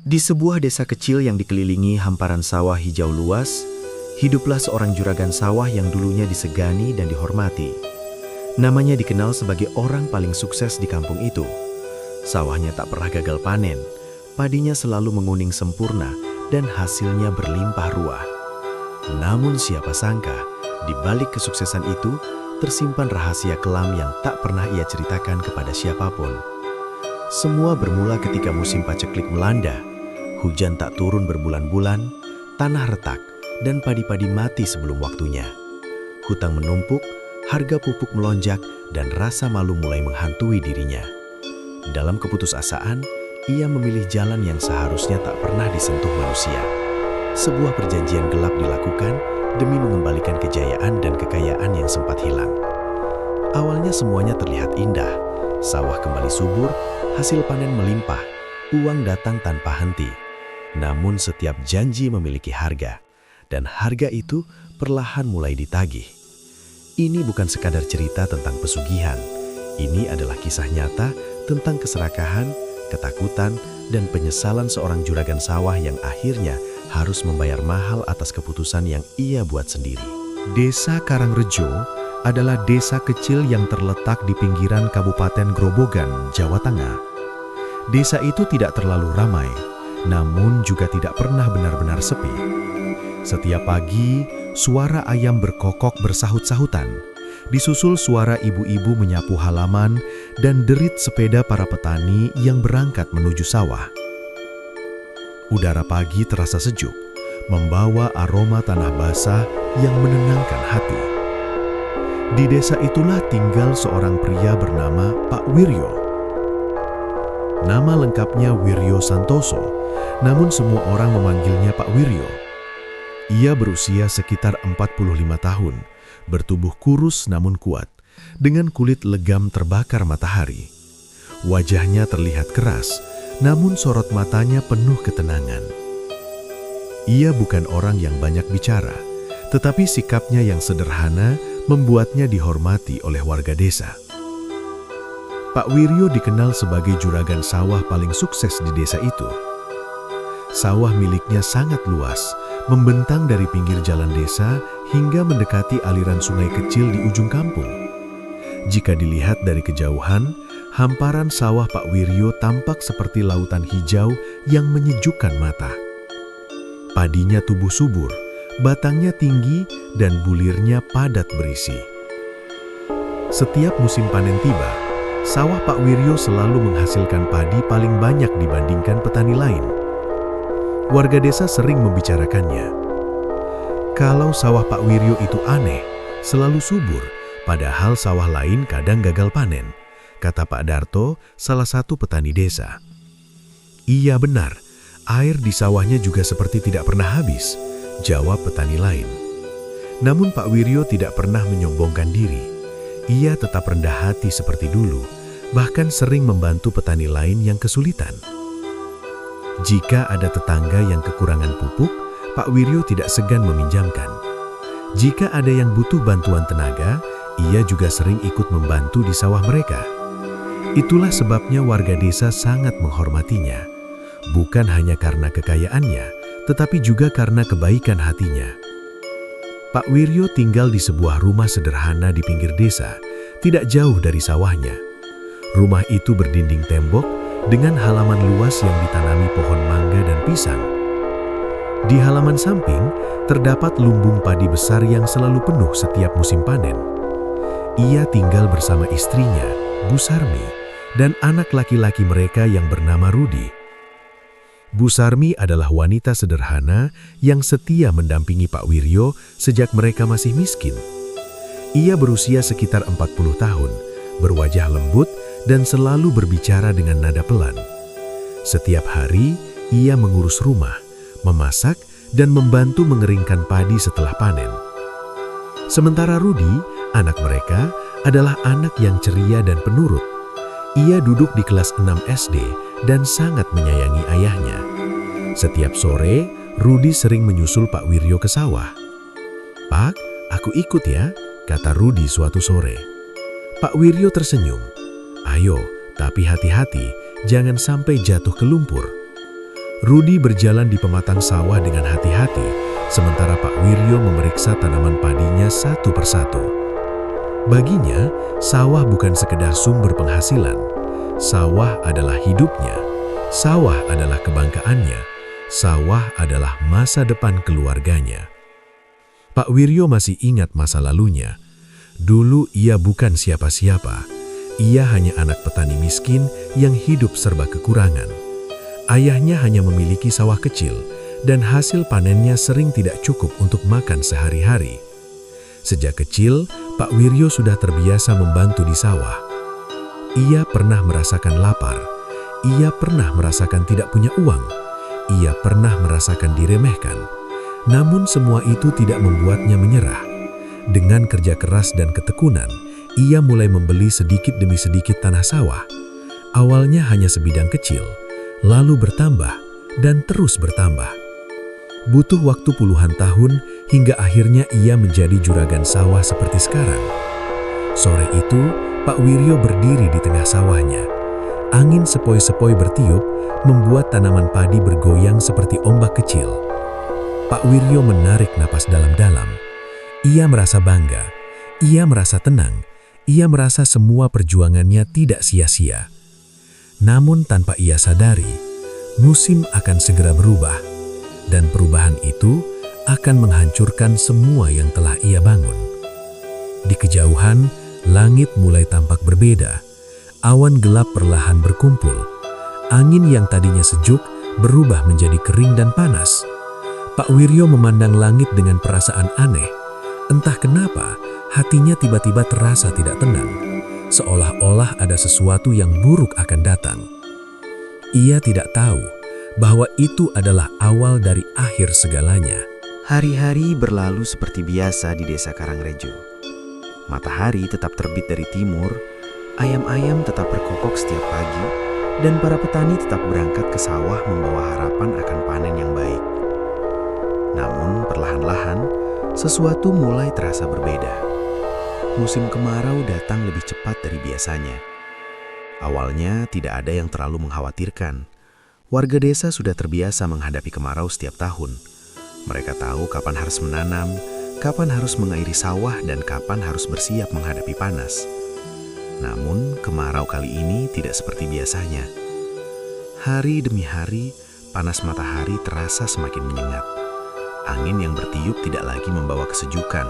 Di sebuah desa kecil yang dikelilingi hamparan sawah hijau luas, hiduplah seorang juragan sawah yang dulunya disegani dan dihormati. Namanya dikenal sebagai orang paling sukses di kampung itu. Sawahnya tak pernah gagal panen, padinya selalu menguning sempurna dan hasilnya berlimpah ruah. Namun siapa sangka, di balik kesuksesan itu, tersimpan rahasia kelam yang tak pernah ia ceritakan kepada siapapun. Semua bermula ketika musim paceklik melanda. Hujan tak turun berbulan-bulan, tanah retak, dan padi-padi mati sebelum waktunya. Hutang menumpuk, harga pupuk melonjak, dan rasa malu mulai menghantui dirinya. Dalam keputusasaan, ia memilih jalan yang seharusnya tak pernah disentuh manusia. Sebuah perjanjian gelap dilakukan demi mengembalikan kejayaan dan kekayaan yang sempat hilang. Awalnya semuanya terlihat indah, sawah kembali subur, hasil panen melimpah, uang datang tanpa henti. Namun setiap janji memiliki harga, dan harga itu perlahan mulai ditagih. Ini bukan sekadar cerita tentang pesugihan, ini adalah kisah nyata tentang keserakahan, ketakutan, dan penyesalan seorang juragan sawah yang akhirnya harus membayar mahal atas keputusan yang ia buat sendiri. Desa Karangrejo adalah desa kecil yang terletak di pinggiran Kabupaten Grobogan, Jawa Tengah. Desa itu tidak terlalu ramai, namun juga tidak pernah benar-benar sepi. Setiap pagi, suara ayam berkokok bersahut-sahutan, disusul suara ibu-ibu menyapu halaman dan derit sepeda para petani yang berangkat menuju sawah. Udara pagi terasa sejuk, membawa aroma tanah basah yang menenangkan hati. Di desa itulah tinggal seorang pria bernama Pak Wiryo. Nama lengkapnya Wiryo Santoso, namun semua orang memanggilnya Pak Wiryo. Ia berusia sekitar 45 tahun, bertubuh kurus namun kuat, dengan kulit legam terbakar matahari. Wajahnya terlihat keras, namun sorot matanya penuh ketenangan. Ia bukan orang yang banyak bicara, tetapi sikapnya yang sederhana membuatnya dihormati oleh warga desa. Pak Wiryo dikenal sebagai juragan sawah paling sukses di desa itu. Sawah miliknya sangat luas, membentang dari pinggir jalan desa hingga mendekati aliran sungai kecil di ujung kampung. Jika dilihat dari kejauhan, hamparan sawah Pak Wiryo tampak seperti lautan hijau yang menyejukkan mata. Padinya tumbuh subur, batangnya tinggi, dan bulirnya padat berisi. Setiap musim panen tiba, sawah Pak Wiryo selalu menghasilkan padi paling banyak dibandingkan petani lain. Warga desa sering membicarakannya. Kalau sawah Pak Wiryo itu aneh, selalu subur, padahal sawah lain kadang gagal panen, kata Pak Darto, salah satu petani desa. Iya benar, air di sawahnya juga seperti tidak pernah habis, jawab petani lain. Namun Pak Wiryo tidak pernah menyombongkan diri. Ia tetap rendah hati seperti dulu, bahkan sering membantu petani lain yang kesulitan. Jika ada tetangga yang kekurangan pupuk, Pak Wiryo tidak segan meminjamkan. Jika ada yang butuh bantuan tenaga, ia juga sering ikut membantu di sawah mereka. Itulah sebabnya warga desa sangat menghormatinya, bukan hanya karena kekayaannya, tetapi juga karena kebaikan hatinya. Pak Wiryo tinggal di sebuah rumah sederhana di pinggir desa, tidak jauh dari sawahnya. Rumah itu berdinding tembok dengan halaman luas yang ditanami pohon mangga dan pisang. Di halaman samping, terdapat lumbung padi besar yang selalu penuh setiap musim panen. Ia tinggal bersama istrinya, Bu Sarmi, dan anak laki-laki mereka yang bernama Rudi. Bu Sarmi adalah wanita sederhana yang setia mendampingi Pak Wiryo sejak mereka masih miskin. Ia berusia sekitar 40 tahun, berwajah lembut, dan selalu berbicara dengan nada pelan. Setiap hari, ia mengurus rumah, memasak, dan membantu mengeringkan padi setelah panen. Sementara Rudi, anak mereka, adalah anak yang ceria dan penurut. Ia duduk di kelas 6 SD dan sangat menyayangi ayahnya. Setiap sore, Rudi sering menyusul Pak Wiryo ke sawah. "Pak, aku ikut ya," kata Rudi suatu sore. Pak Wiryo tersenyum. "Ayo, tapi hati-hati, jangan sampai jatuh ke lumpur." Rudi berjalan di pematang sawah dengan hati-hati, sementara Pak Wiryo memeriksa tanaman padinya satu persatu. Baginya, sawah bukan sekedar sumber penghasilan. Sawah adalah hidupnya. Sawah adalah kebanggaannya. Sawah adalah masa depan keluarganya. Pak Wiryo masih ingat masa lalunya. Dulu ia bukan siapa-siapa. Ia hanya anak petani miskin yang hidup serba kekurangan. Ayahnya hanya memiliki sawah kecil, dan hasil panennya sering tidak cukup untuk makan sehari-hari. Sejak kecil, Pak Wiryo sudah terbiasa membantu di sawah. Ia pernah merasakan lapar. Ia pernah merasakan tidak punya uang. Ia pernah merasakan diremehkan. Namun semua itu tidak membuatnya menyerah. Dengan kerja keras dan ketekunan, ia mulai membeli sedikit demi sedikit tanah sawah. Awalnya hanya sebidang kecil, lalu bertambah dan terus bertambah. Butuh waktu puluhan tahun hingga akhirnya ia menjadi juragan sawah seperti sekarang. Sore itu, Pak Wiryo berdiri di tengah sawahnya. Angin sepoi-sepoi bertiup, membuat tanaman padi bergoyang seperti ombak kecil. Pak Wiryo menarik napas dalam-dalam. Ia merasa bangga, ia merasa tenang, ia merasa semua perjuangannya tidak sia-sia. Namun tanpa ia sadari, musim akan segera berubah, dan perubahan itu akan menghancurkan semua yang telah ia bangun. Di kejauhan, langit mulai tampak berbeda. Awan gelap perlahan berkumpul. Angin yang tadinya sejuk berubah menjadi kering dan panas. Pak Wiryo memandang langit dengan perasaan aneh. Entah kenapa, hatinya tiba-tiba terasa tidak tenang. Seolah-olah ada sesuatu yang buruk akan datang. Ia tidak tahu bahwa itu adalah awal dari akhir segalanya. Hari-hari berlalu seperti biasa di desa Karangrejo. Matahari tetap terbit dari timur, ayam-ayam tetap berkokok setiap pagi, dan para petani tetap berangkat ke sawah membawa harapan akan panen yang baik. Namun perlahan-lahan, sesuatu mulai terasa berbeda. Musim kemarau datang lebih cepat dari biasanya. Awalnya tidak ada yang terlalu mengkhawatirkan. Warga desa sudah terbiasa menghadapi kemarau setiap tahun. Mereka tahu kapan harus menanam, kapan harus mengairi sawah, dan kapan harus bersiap menghadapi panas. Namun, kemarau kali ini tidak seperti biasanya. Hari demi hari, panas matahari terasa semakin menyengat. Angin yang bertiup tidak lagi membawa kesejukan,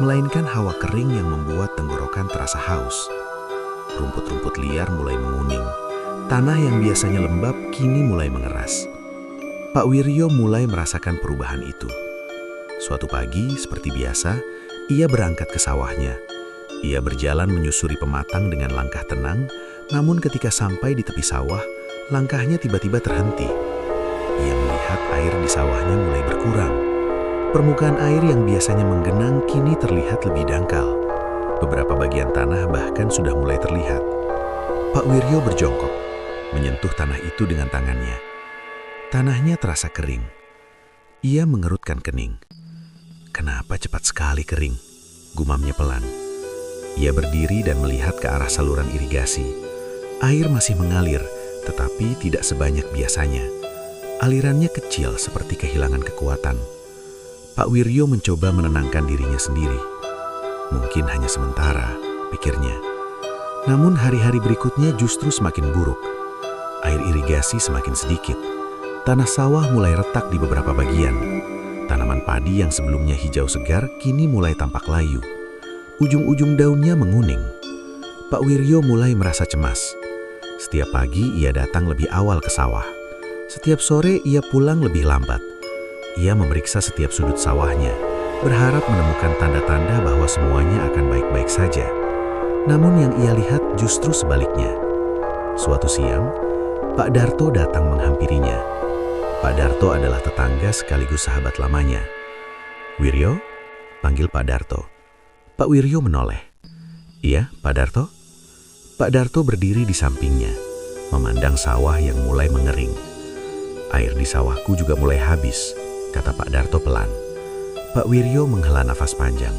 melainkan hawa kering yang membuat tenggorokan terasa haus. Rumput-rumput liar mulai menguning. Tanah yang biasanya lembab kini mulai mengeras. Pak Wiryo mulai merasakan perubahan itu. Suatu pagi, seperti biasa, ia berangkat ke sawahnya. Ia berjalan menyusuri pematang dengan langkah tenang, namun ketika sampai di tepi sawah, langkahnya tiba-tiba terhenti. Ia melihat air di sawahnya mulai berkurang. Permukaan air yang biasanya menggenang kini terlihat lebih dangkal. Beberapa bagian tanah bahkan sudah mulai terlihat. Pak Wiryo berjongkok, menyentuh tanah itu dengan tangannya. Tanahnya terasa kering. Ia mengerutkan kening. Kenapa cepat sekali kering? Gumamnya pelan. Ia berdiri dan melihat ke arah saluran irigasi. Air masih mengalir, tetapi tidak sebanyak biasanya. Alirannya kecil seperti kehilangan kekuatan. Pak Wiryo mencoba menenangkan dirinya sendiri. Mungkin hanya sementara, pikirnya. Namun hari-hari berikutnya justru semakin buruk. Air irigasi semakin sedikit. Tanah sawah mulai retak di beberapa bagian. Tanaman padi yang sebelumnya hijau segar kini mulai tampak layu. Ujung-ujung daunnya menguning. Pak Wiryo mulai merasa cemas. Setiap pagi ia datang lebih awal ke sawah. Setiap sore ia pulang lebih lambat. Ia memeriksa setiap sudut sawahnya, berharap menemukan tanda-tanda bahwa semuanya akan baik-baik saja. Namun yang ia lihat justru sebaliknya. Suatu siang, Pak Darto datang menghampirinya. Pak Darto adalah tetangga sekaligus sahabat lamanya. "Wiryo?" panggil Pak Darto. Pak Wiryo menoleh. "Iya, Pak Darto?" Pak Darto berdiri di sampingnya, memandang sawah yang mulai mengering. "Air di sawahku juga mulai habis," kata Pak Darto pelan. Pak Wiryo menghela nafas panjang.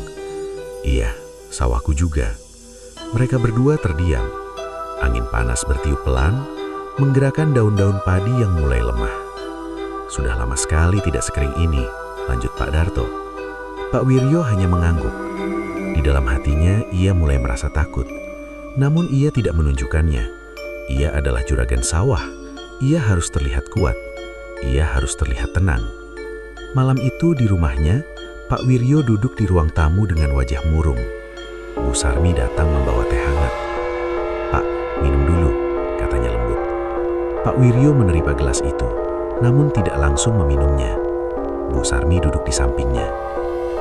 "Iya, sawahku juga." Mereka berdua terdiam. Angin panas bertiup pelan, menggerakkan daun-daun padi yang mulai lemah. Sudah lama sekali tidak sekering ini, lanjut Pak Darto. Pak Wiryo hanya mengangguk. Di dalam hatinya, ia mulai merasa takut. Namun ia tidak menunjukkannya. Ia adalah juragan sawah. Ia harus terlihat kuat. Ia harus terlihat tenang. Malam itu di rumahnya, Pak Wiryo duduk di ruang tamu dengan wajah murung. Bu Sarmi datang membawa teh hangat. "Pak, minum dulu," katanya lembut. Pak Wiryo menerima gelas itu, namun tidak langsung meminumnya. Bu Sarmi duduk di sampingnya.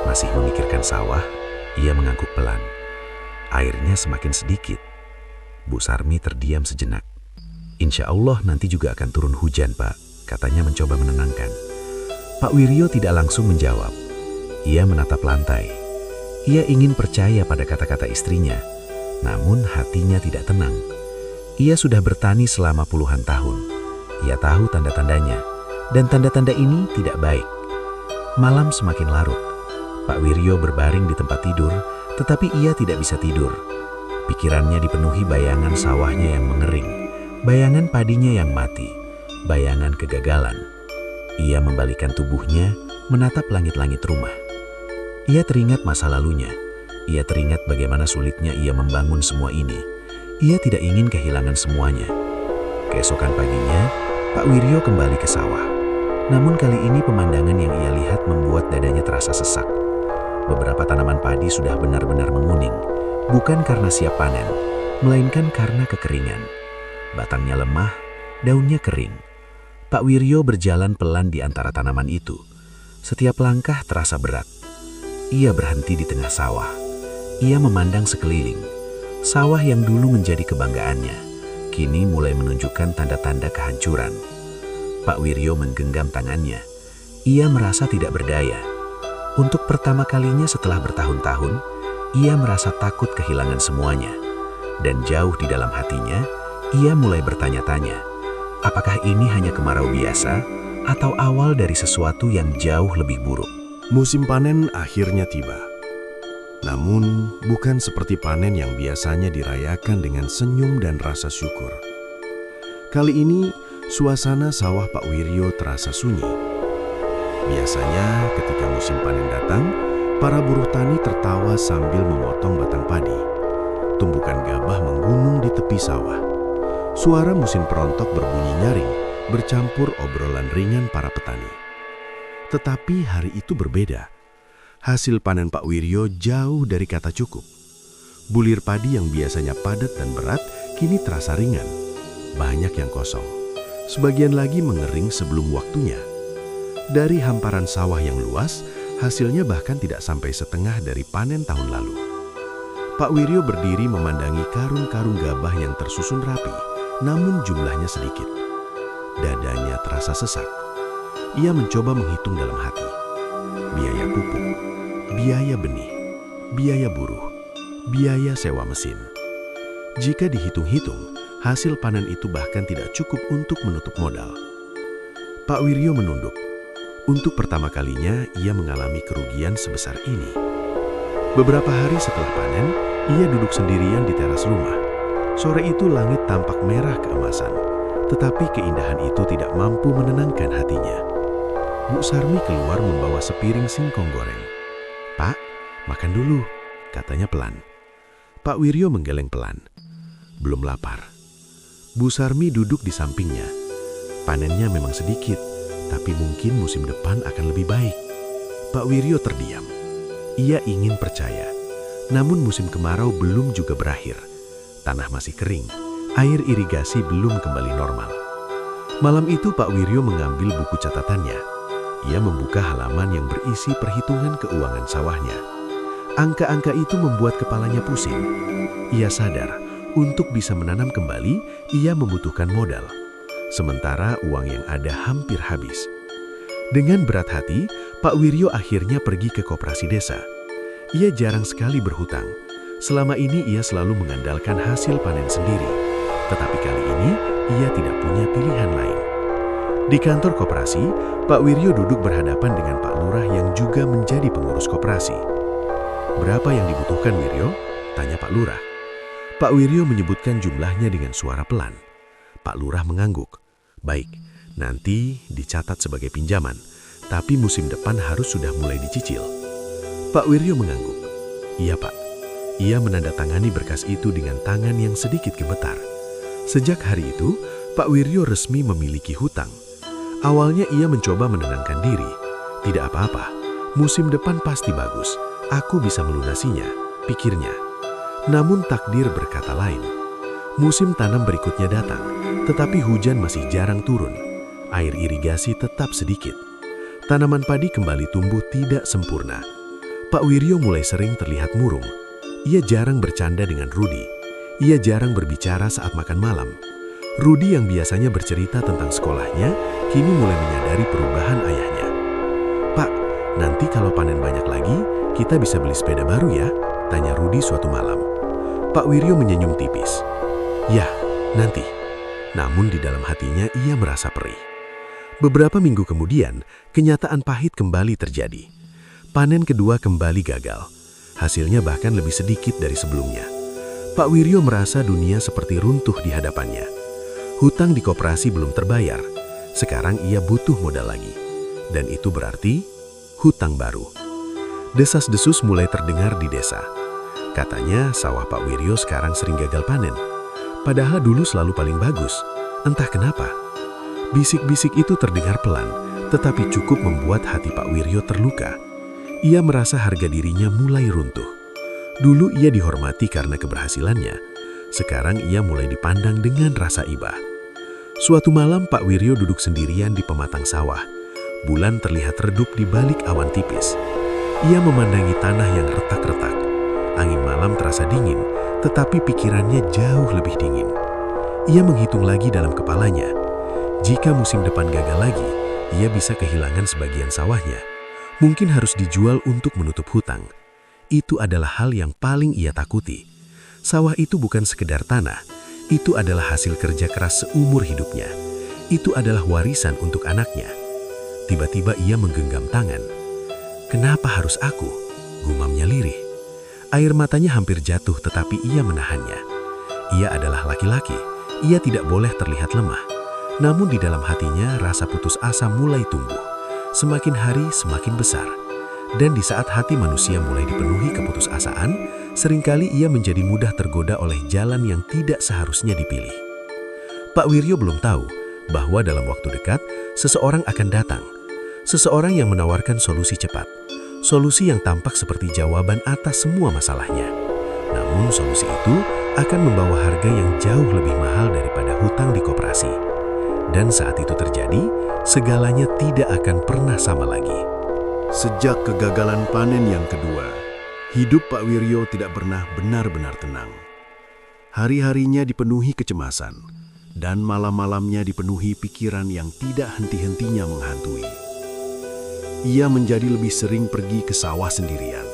Masih memikirkan sawah, ia mengangguk pelan. Airnya semakin sedikit. Bu Sarmi terdiam sejenak. "Insya Allah nanti juga akan turun hujan, Pak," katanya mencoba menenangkan. Pak Wiryo tidak langsung menjawab. Ia menatap lantai. Ia ingin percaya pada kata-kata istrinya, namun hatinya tidak tenang. Ia sudah bertani selama puluhan tahun. Ia tahu tanda-tandanya, dan tanda-tanda ini tidak baik. Malam semakin larut. Pak Wiryo berbaring di tempat tidur, tetapi ia tidak bisa tidur. Pikirannya dipenuhi bayangan sawahnya yang mengering, bayangan padinya yang mati, bayangan kegagalan. Ia membalikkan tubuhnya, menatap langit-langit rumah. Ia teringat masa lalunya. Ia teringat bagaimana sulitnya ia membangun semua ini. Ia tidak ingin kehilangan semuanya. Keesokan paginya, Pak Wiryo kembali ke sawah. Namun kali ini pemandangan yang ia lihat membuat dadanya terasa sesak. Beberapa tanaman padi sudah benar-benar menguning, bukan karena siap panen, melainkan karena kekeringan. Batangnya lemah, daunnya kering. Pak Wiryo berjalan pelan di antara tanaman itu. Setiap langkah terasa berat. Ia berhenti di tengah sawah. Ia memandang sekeliling. Sawah yang dulu menjadi kebanggaannya, kini mulai menunjukkan tanda-tanda kehancuran. Pak Wiryo menggenggam tangannya. Ia merasa tidak berdaya. Untuk pertama kalinya setelah bertahun-tahun, ia merasa takut kehilangan semuanya. Dan jauh di dalam hatinya, ia mulai bertanya-tanya, apakah ini hanya kemarau biasa atau awal dari sesuatu yang jauh lebih buruk? Musim panen akhirnya tiba. Namun, bukan seperti panen yang biasanya dirayakan dengan senyum dan rasa syukur. Kali ini, suasana sawah Pak Wiryo terasa sunyi. Biasanya ketika musim panen datang, para buruh tani tertawa sambil memotong batang padi. Tumpukan gabah menggunung di tepi sawah. Suara mesin perontok berbunyi nyaring, bercampur obrolan ringan para petani. Tetapi hari itu berbeda. Hasil panen Pak Wiryo jauh dari kata cukup. Bulir padi yang biasanya padat dan berat kini terasa ringan. Banyak yang kosong. Sebagian lagi mengering sebelum waktunya. Dari hamparan sawah yang luas, hasilnya bahkan tidak sampai setengah dari panen tahun lalu. Pak Wiryo berdiri memandangi karung-karung gabah yang tersusun rapi, namun jumlahnya sedikit. Dadanya terasa sesak. Ia mencoba menghitung dalam hati. Biaya pupuk, biaya benih, biaya buruh, biaya sewa mesin. Jika dihitung-hitung, hasil panen itu bahkan tidak cukup untuk menutup modal. Pak Wiryo menunduk. Untuk pertama kalinya, ia mengalami kerugian sebesar ini. Beberapa hari setelah panen, ia duduk sendirian di teras rumah. Sore itu langit tampak merah keemasan, tetapi keindahan itu tidak mampu menenangkan hatinya. Bu Sarmi keluar membawa sepiring singkong goreng. "Pak, makan dulu," katanya pelan. Pak Wiryo menggeleng pelan. Belum lapar. Bu Sarmi duduk di sampingnya. Panennya memang sedikit, tapi mungkin musim depan akan lebih baik. Pak Wiryo terdiam. Ia ingin percaya. Namun musim kemarau belum juga berakhir. Tanah masih kering. Air irigasi belum kembali normal. Malam itu Pak Wiryo mengambil buku catatannya. Ia membuka halaman yang berisi perhitungan keuangan sawahnya. Angka-angka itu membuat kepalanya pusing. Ia sadar, untuk bisa menanam kembali, ia membutuhkan modal. Sementara uang yang ada hampir habis. Dengan berat hati, Pak Wiryo akhirnya pergi ke koperasi desa. Ia jarang sekali berhutang. Selama ini ia selalu mengandalkan hasil panen sendiri. Tetapi kali ini, ia tidak punya pilihan lain. Di kantor koperasi, Pak Wiryo duduk berhadapan dengan Pak Lurah yang juga menjadi pengurus koperasi. "Berapa yang dibutuhkan, Wiryo?" tanya Pak Lurah. Pak Wiryo menyebutkan jumlahnya dengan suara pelan. Pak Lurah mengangguk. "Baik, Nanti dicatat sebagai pinjaman, tapi musim depan harus sudah mulai dicicil. Pak Wiryo mengangguk. Iya Pak. Ia menandatangani berkas itu dengan tangan yang sedikit gemetar. Sejak hari itu, Pak Wiryo resmi memiliki hutang. Awalnya ia mencoba menenangkan diri. Tidak apa-apa, musim depan pasti bagus. Aku bisa melunasinya, pikirnya. Namun takdir berkata lain. Musim tanam berikutnya datang, tetapi hujan masih jarang turun. Air irigasi tetap sedikit. Tanaman padi kembali tumbuh tidak sempurna. Pak Wiryo mulai sering terlihat murung. Ia jarang bercanda dengan Rudi. Ia jarang berbicara saat makan malam. Rudi yang biasanya bercerita tentang sekolahnya, kini mulai menyadari perubahan ayahnya. Pak, nanti kalau panen banyak lagi, kita bisa beli sepeda baru ya? Tanya Rudi suatu malam. Pak Wiryo menyenyum tipis. Ya, nanti. Namun di dalam hatinya ia merasa perih. Beberapa minggu kemudian, kenyataan pahit kembali terjadi. Panen kedua kembali gagal. Hasilnya bahkan lebih sedikit dari sebelumnya. Pak Wiryo merasa dunia seperti runtuh di hadapannya. Hutang di koperasi belum terbayar. Sekarang ia butuh modal lagi. Dan itu berarti hutang baru. Desas-desus mulai terdengar di desa. Katanya sawah Pak Wiryo sekarang sering gagal panen. Padahal dulu selalu paling bagus. Entah kenapa. Bisik-bisik itu terdengar pelan, tetapi cukup membuat hati Pak Wiryo terluka. Ia merasa harga dirinya mulai runtuh. Dulu ia dihormati karena keberhasilannya. Sekarang ia mulai dipandang dengan rasa iba. Suatu malam Pak Wiryo duduk sendirian di pematang sawah. Bulan terlihat redup di balik awan tipis. Ia memandangi tanah yang retak-retak. Angin malam terasa dingin, tetapi pikirannya jauh lebih dingin. Ia menghitung lagi dalam kepalanya. Jika musim depan gagal lagi, ia bisa kehilangan sebagian sawahnya. Mungkin harus dijual untuk menutup hutang. Itu adalah hal yang paling ia takuti. Sawah itu bukan sekedar tanah. Itu adalah hasil kerja keras seumur hidupnya. Itu adalah warisan untuk anaknya. Tiba-tiba ia menggenggam tangan. Kenapa harus aku? Gumamnya lirih. Air matanya hampir jatuh tetapi ia menahannya. Ia adalah laki-laki. Ia tidak boleh terlihat lemah. Namun di dalam hatinya rasa putus asa mulai tumbuh. Semakin hari semakin besar. Dan di saat hati manusia mulai dipenuhi keputusasaan, seringkali ia menjadi mudah tergoda oleh jalan yang tidak seharusnya dipilih. Pak Wiryo belum tahu bahwa dalam waktu dekat, seseorang akan datang. Seseorang yang menawarkan solusi cepat. Solusi yang tampak seperti jawaban atas semua masalahnya. Namun solusi itu akan membawa harga yang jauh lebih mahal daripada hutang di koperasi. Dan saat itu terjadi, segalanya tidak akan pernah sama lagi. Sejak kegagalan panen yang kedua, hidup Pak Wiryo tidak pernah benar-benar tenang. Hari-harinya dipenuhi kecemasan, dan malam-malamnya dipenuhi pikiran yang tidak henti-hentinya menghantui. Ia menjadi lebih sering pergi ke sawah sendirian,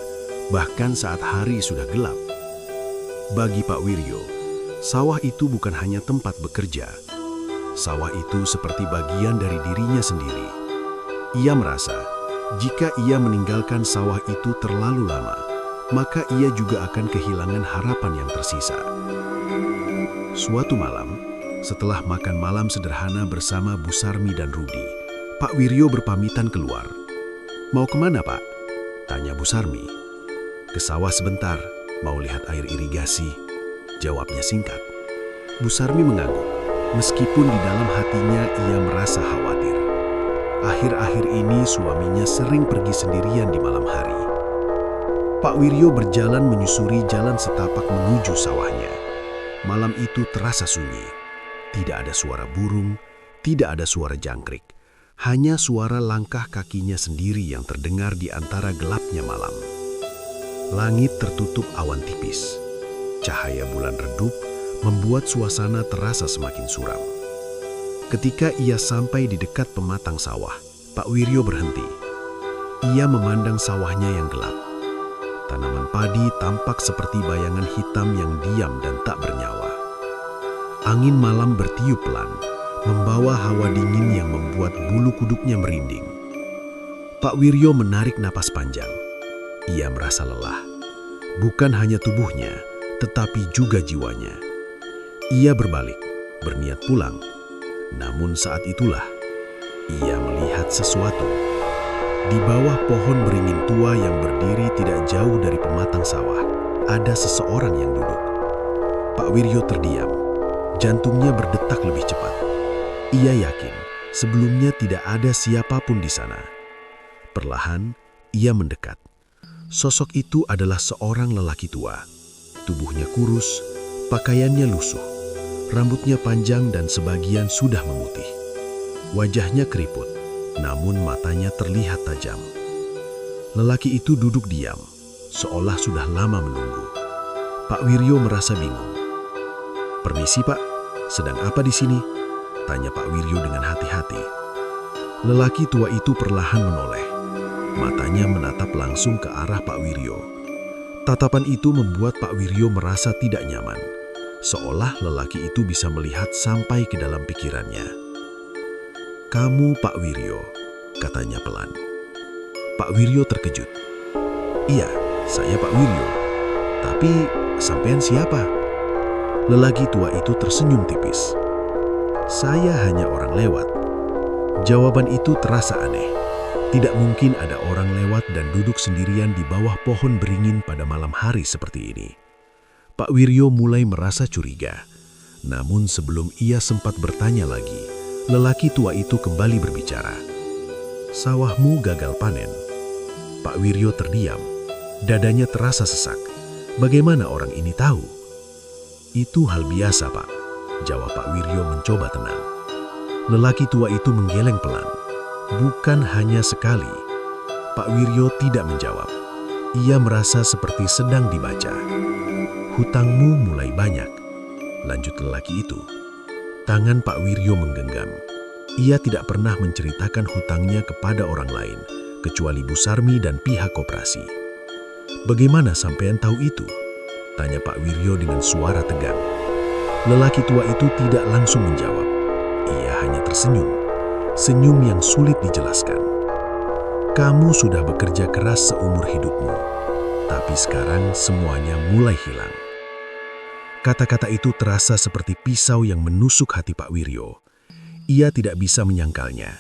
bahkan saat hari sudah gelap. Bagi Pak Wiryo, sawah itu bukan hanya tempat bekerja. Sawah itu seperti bagian dari dirinya sendiri. Ia merasa, jika ia meninggalkan sawah itu terlalu lama, maka ia juga akan kehilangan harapan yang tersisa. Suatu malam, setelah makan malam sederhana bersama Bu Sarmi dan Rudi, Pak Wiryo berpamitan keluar. Mau kemana, Pak? Tanya Bu Sarmi. Ke sawah sebentar, mau lihat air irigasi. Jawabnya singkat. Bu Sarmi mengangguk. Meskipun di dalam hatinya ia merasa khawatir. Akhir-akhir ini suaminya sering pergi sendirian di malam hari. Pak Wiryo berjalan menyusuri jalan setapak menuju sawahnya. Malam itu terasa sunyi. Tidak ada suara burung, tidak ada suara jangkrik. Hanya suara langkah kakinya sendiri yang terdengar di antara gelapnya malam. Langit tertutup awan tipis. Cahaya bulan redup membuat suasana terasa semakin suram. Ketika ia sampai di dekat pematang sawah, Pak Wiryo berhenti. Ia memandang sawahnya yang gelap. Tanaman padi tampak seperti bayangan hitam yang diam dan tak bernyawa. Angin malam bertiup pelan, membawa hawa dingin yang membuat bulu kuduknya merinding. Pak Wiryo menarik napas panjang. Ia merasa lelah. Bukan hanya tubuhnya, tetapi juga jiwanya. Ia berbalik, berniat pulang. Namun saat itulah Ia melihat sesuatu. Di bawah pohon beringin tua yang berdiri tidak jauh dari pematang sawah, ada seseorang yang duduk. Pak Wiryo terdiam. Jantungnya berdetak lebih cepat. Ia yakin sebelumnya tidak ada siapapun di sana. Perlahan, ia mendekat. Sosok itu adalah seorang lelaki tua. Tubuhnya kurus, pakaiannya lusuh, rambutnya panjang dan sebagian sudah memutih. Wajahnya keriput, namun matanya terlihat tajam. Lelaki itu duduk diam, seolah sudah lama menunggu. Pak Wiryo merasa bingung. "Permisi Pak, sedang apa di sini?" tanya Pak Wiryo dengan hati-hati. Lelaki tua itu perlahan menoleh. Matanya menatap langsung ke arah Pak Wiryo. Tatapan itu membuat Pak Wiryo merasa tidak nyaman, seolah lelaki itu bisa melihat sampai ke dalam pikirannya. "Kamu Pak Wiryo," katanya pelan. Pak Wiryo terkejut. "Iya, saya Pak Wiryo. Tapi sampean siapa?" Lelaki tua itu tersenyum tipis. "Saya hanya orang lewat." Jawaban itu terasa aneh. Tidak mungkin ada orang lewat dan duduk sendirian di bawah pohon beringin pada malam hari seperti ini. Pak Wiryo mulai merasa curiga. Namun sebelum ia sempat bertanya lagi, lelaki tua itu kembali berbicara. "Sawahmu gagal panen." Pak Wiryo terdiam. Dadanya terasa sesak. Bagaimana orang ini tahu? "Itu hal biasa, Pak," jawab Pak Wiryo mencoba tenang. Lelaki tua itu menggeleng pelan. Bukan hanya sekali. Pak Wiryo tidak menjawab. Ia merasa seperti sedang dibaca. "Hutangmu mulai banyak," lanjut lelaki itu. Tangan Pak Wiryo menggenggam. Ia tidak pernah menceritakan hutangnya kepada orang lain, kecuali Bu Sarmi dan pihak koperasi. "Bagaimana sampean tahu itu?" tanya Pak Wiryo dengan suara tegang. Lelaki tua itu tidak langsung menjawab. Ia hanya tersenyum. Senyum yang sulit dijelaskan. "Kamu sudah bekerja keras seumur hidupmu, tapi sekarang semuanya mulai hilang." Kata-kata itu terasa seperti pisau yang menusuk hati Pak Wiryo. Ia tidak bisa menyangkalnya.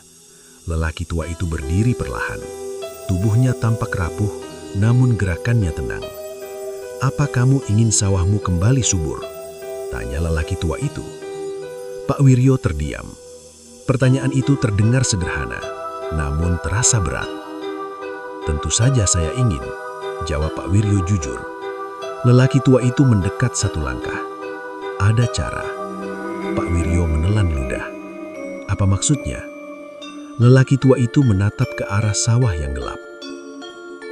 Lelaki tua itu berdiri perlahan. Tubuhnya tampak rapuh, namun gerakannya tenang. "Apa kamu ingin sawahmu kembali subur?" tanya lelaki tua itu. Pak Wiryo terdiam. Pertanyaan itu terdengar sederhana, namun terasa berat. "Tentu saja saya ingin," jawab Pak Wiryo jujur. Lelaki tua itu mendekat satu langkah. "Ada cara." Pak Wiryo menelan ludah. "Apa maksudnya?" Lelaki tua itu menatap ke arah sawah yang gelap.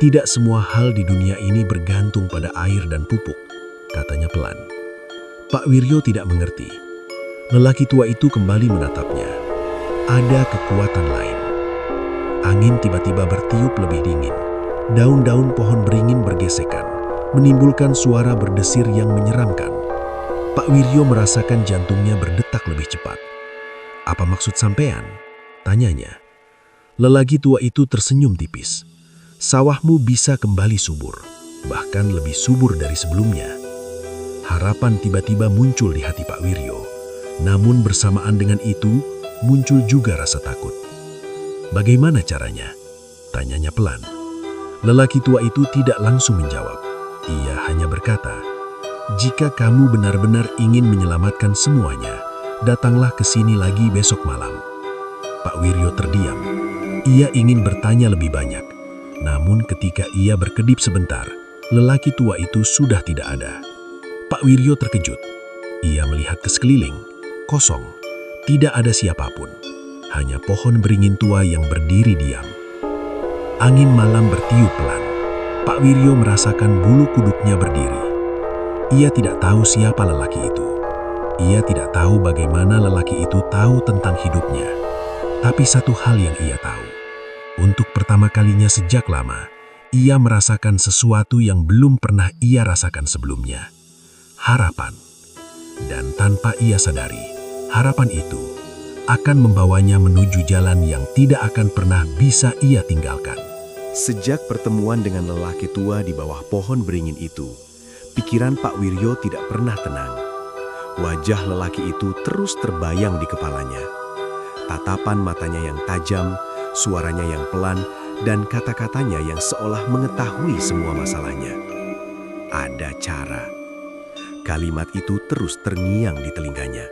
"Tidak semua hal di dunia ini bergantung pada air dan pupuk," katanya pelan. Pak Wiryo tidak mengerti. Lelaki tua itu kembali menatapnya. Ada kekuatan lain. Angin tiba-tiba bertiup lebih dingin. Daun-daun pohon beringin bergesekan, menimbulkan suara berdesir yang menyeramkan. Pak Wiryo merasakan jantungnya berdetak lebih cepat. "Apa maksud sampean?" tanyanya. Lelaki tua itu tersenyum tipis. "Sawahmu bisa kembali subur, bahkan lebih subur dari sebelumnya." Harapan tiba-tiba muncul di hati Pak Wiryo. Namun bersamaan dengan itu, muncul juga rasa takut. "Bagaimana caranya?" tanyanya pelan. Lelaki tua itu tidak langsung menjawab. Ia hanya berkata, "Jika kamu benar-benar ingin menyelamatkan semuanya, datanglah ke sini lagi besok malam." Pak Wiryo terdiam. Ia ingin bertanya lebih banyak. Namun ketika ia berkedip sebentar, lelaki tua itu sudah tidak ada. Pak Wiryo terkejut. Ia melihat ke sekeliling. Kosong. Tidak ada siapapun, hanya pohon beringin tua yang berdiri diam. Angin malam bertiup pelan. Pak Wiryo merasakan bulu kuduknya berdiri. Ia tidak tahu siapa lelaki itu. Ia tidak tahu bagaimana lelaki itu tahu tentang hidupnya. Tapi satu hal yang ia tahu. Untuk pertama kalinya sejak lama, ia merasakan sesuatu yang belum pernah ia rasakan sebelumnya. Harapan. Dan tanpa ia sadari, harapan itu akan membawanya menuju jalan yang tidak akan pernah bisa ia tinggalkan. Sejak pertemuan dengan lelaki tua di bawah pohon beringin itu, pikiran Pak Wiryo tidak pernah tenang. Wajah lelaki itu terus terbayang di kepalanya. Tatapan matanya yang tajam, suaranya yang pelan, dan kata-katanya yang seolah mengetahui semua masalahnya. Ada cara. Kalimat itu terus terngiang di telinganya.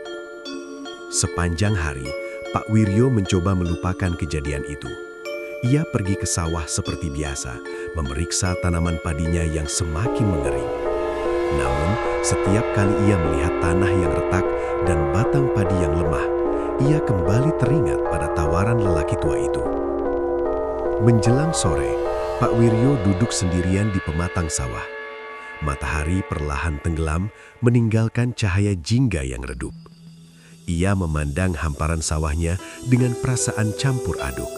Sepanjang hari, Pak Wiryo mencoba melupakan kejadian itu. Ia pergi ke sawah seperti biasa, memeriksa tanaman padinya yang semakin mengering. Namun, setiap kali ia melihat tanah yang retak dan batang padi yang lemah, ia kembali teringat pada tawaran lelaki tua itu. Menjelang sore, Pak Wiryo duduk sendirian di pematang sawah. Matahari perlahan tenggelam, meninggalkan cahaya jingga yang redup. Ia memandang hamparan sawahnya dengan perasaan campur aduk.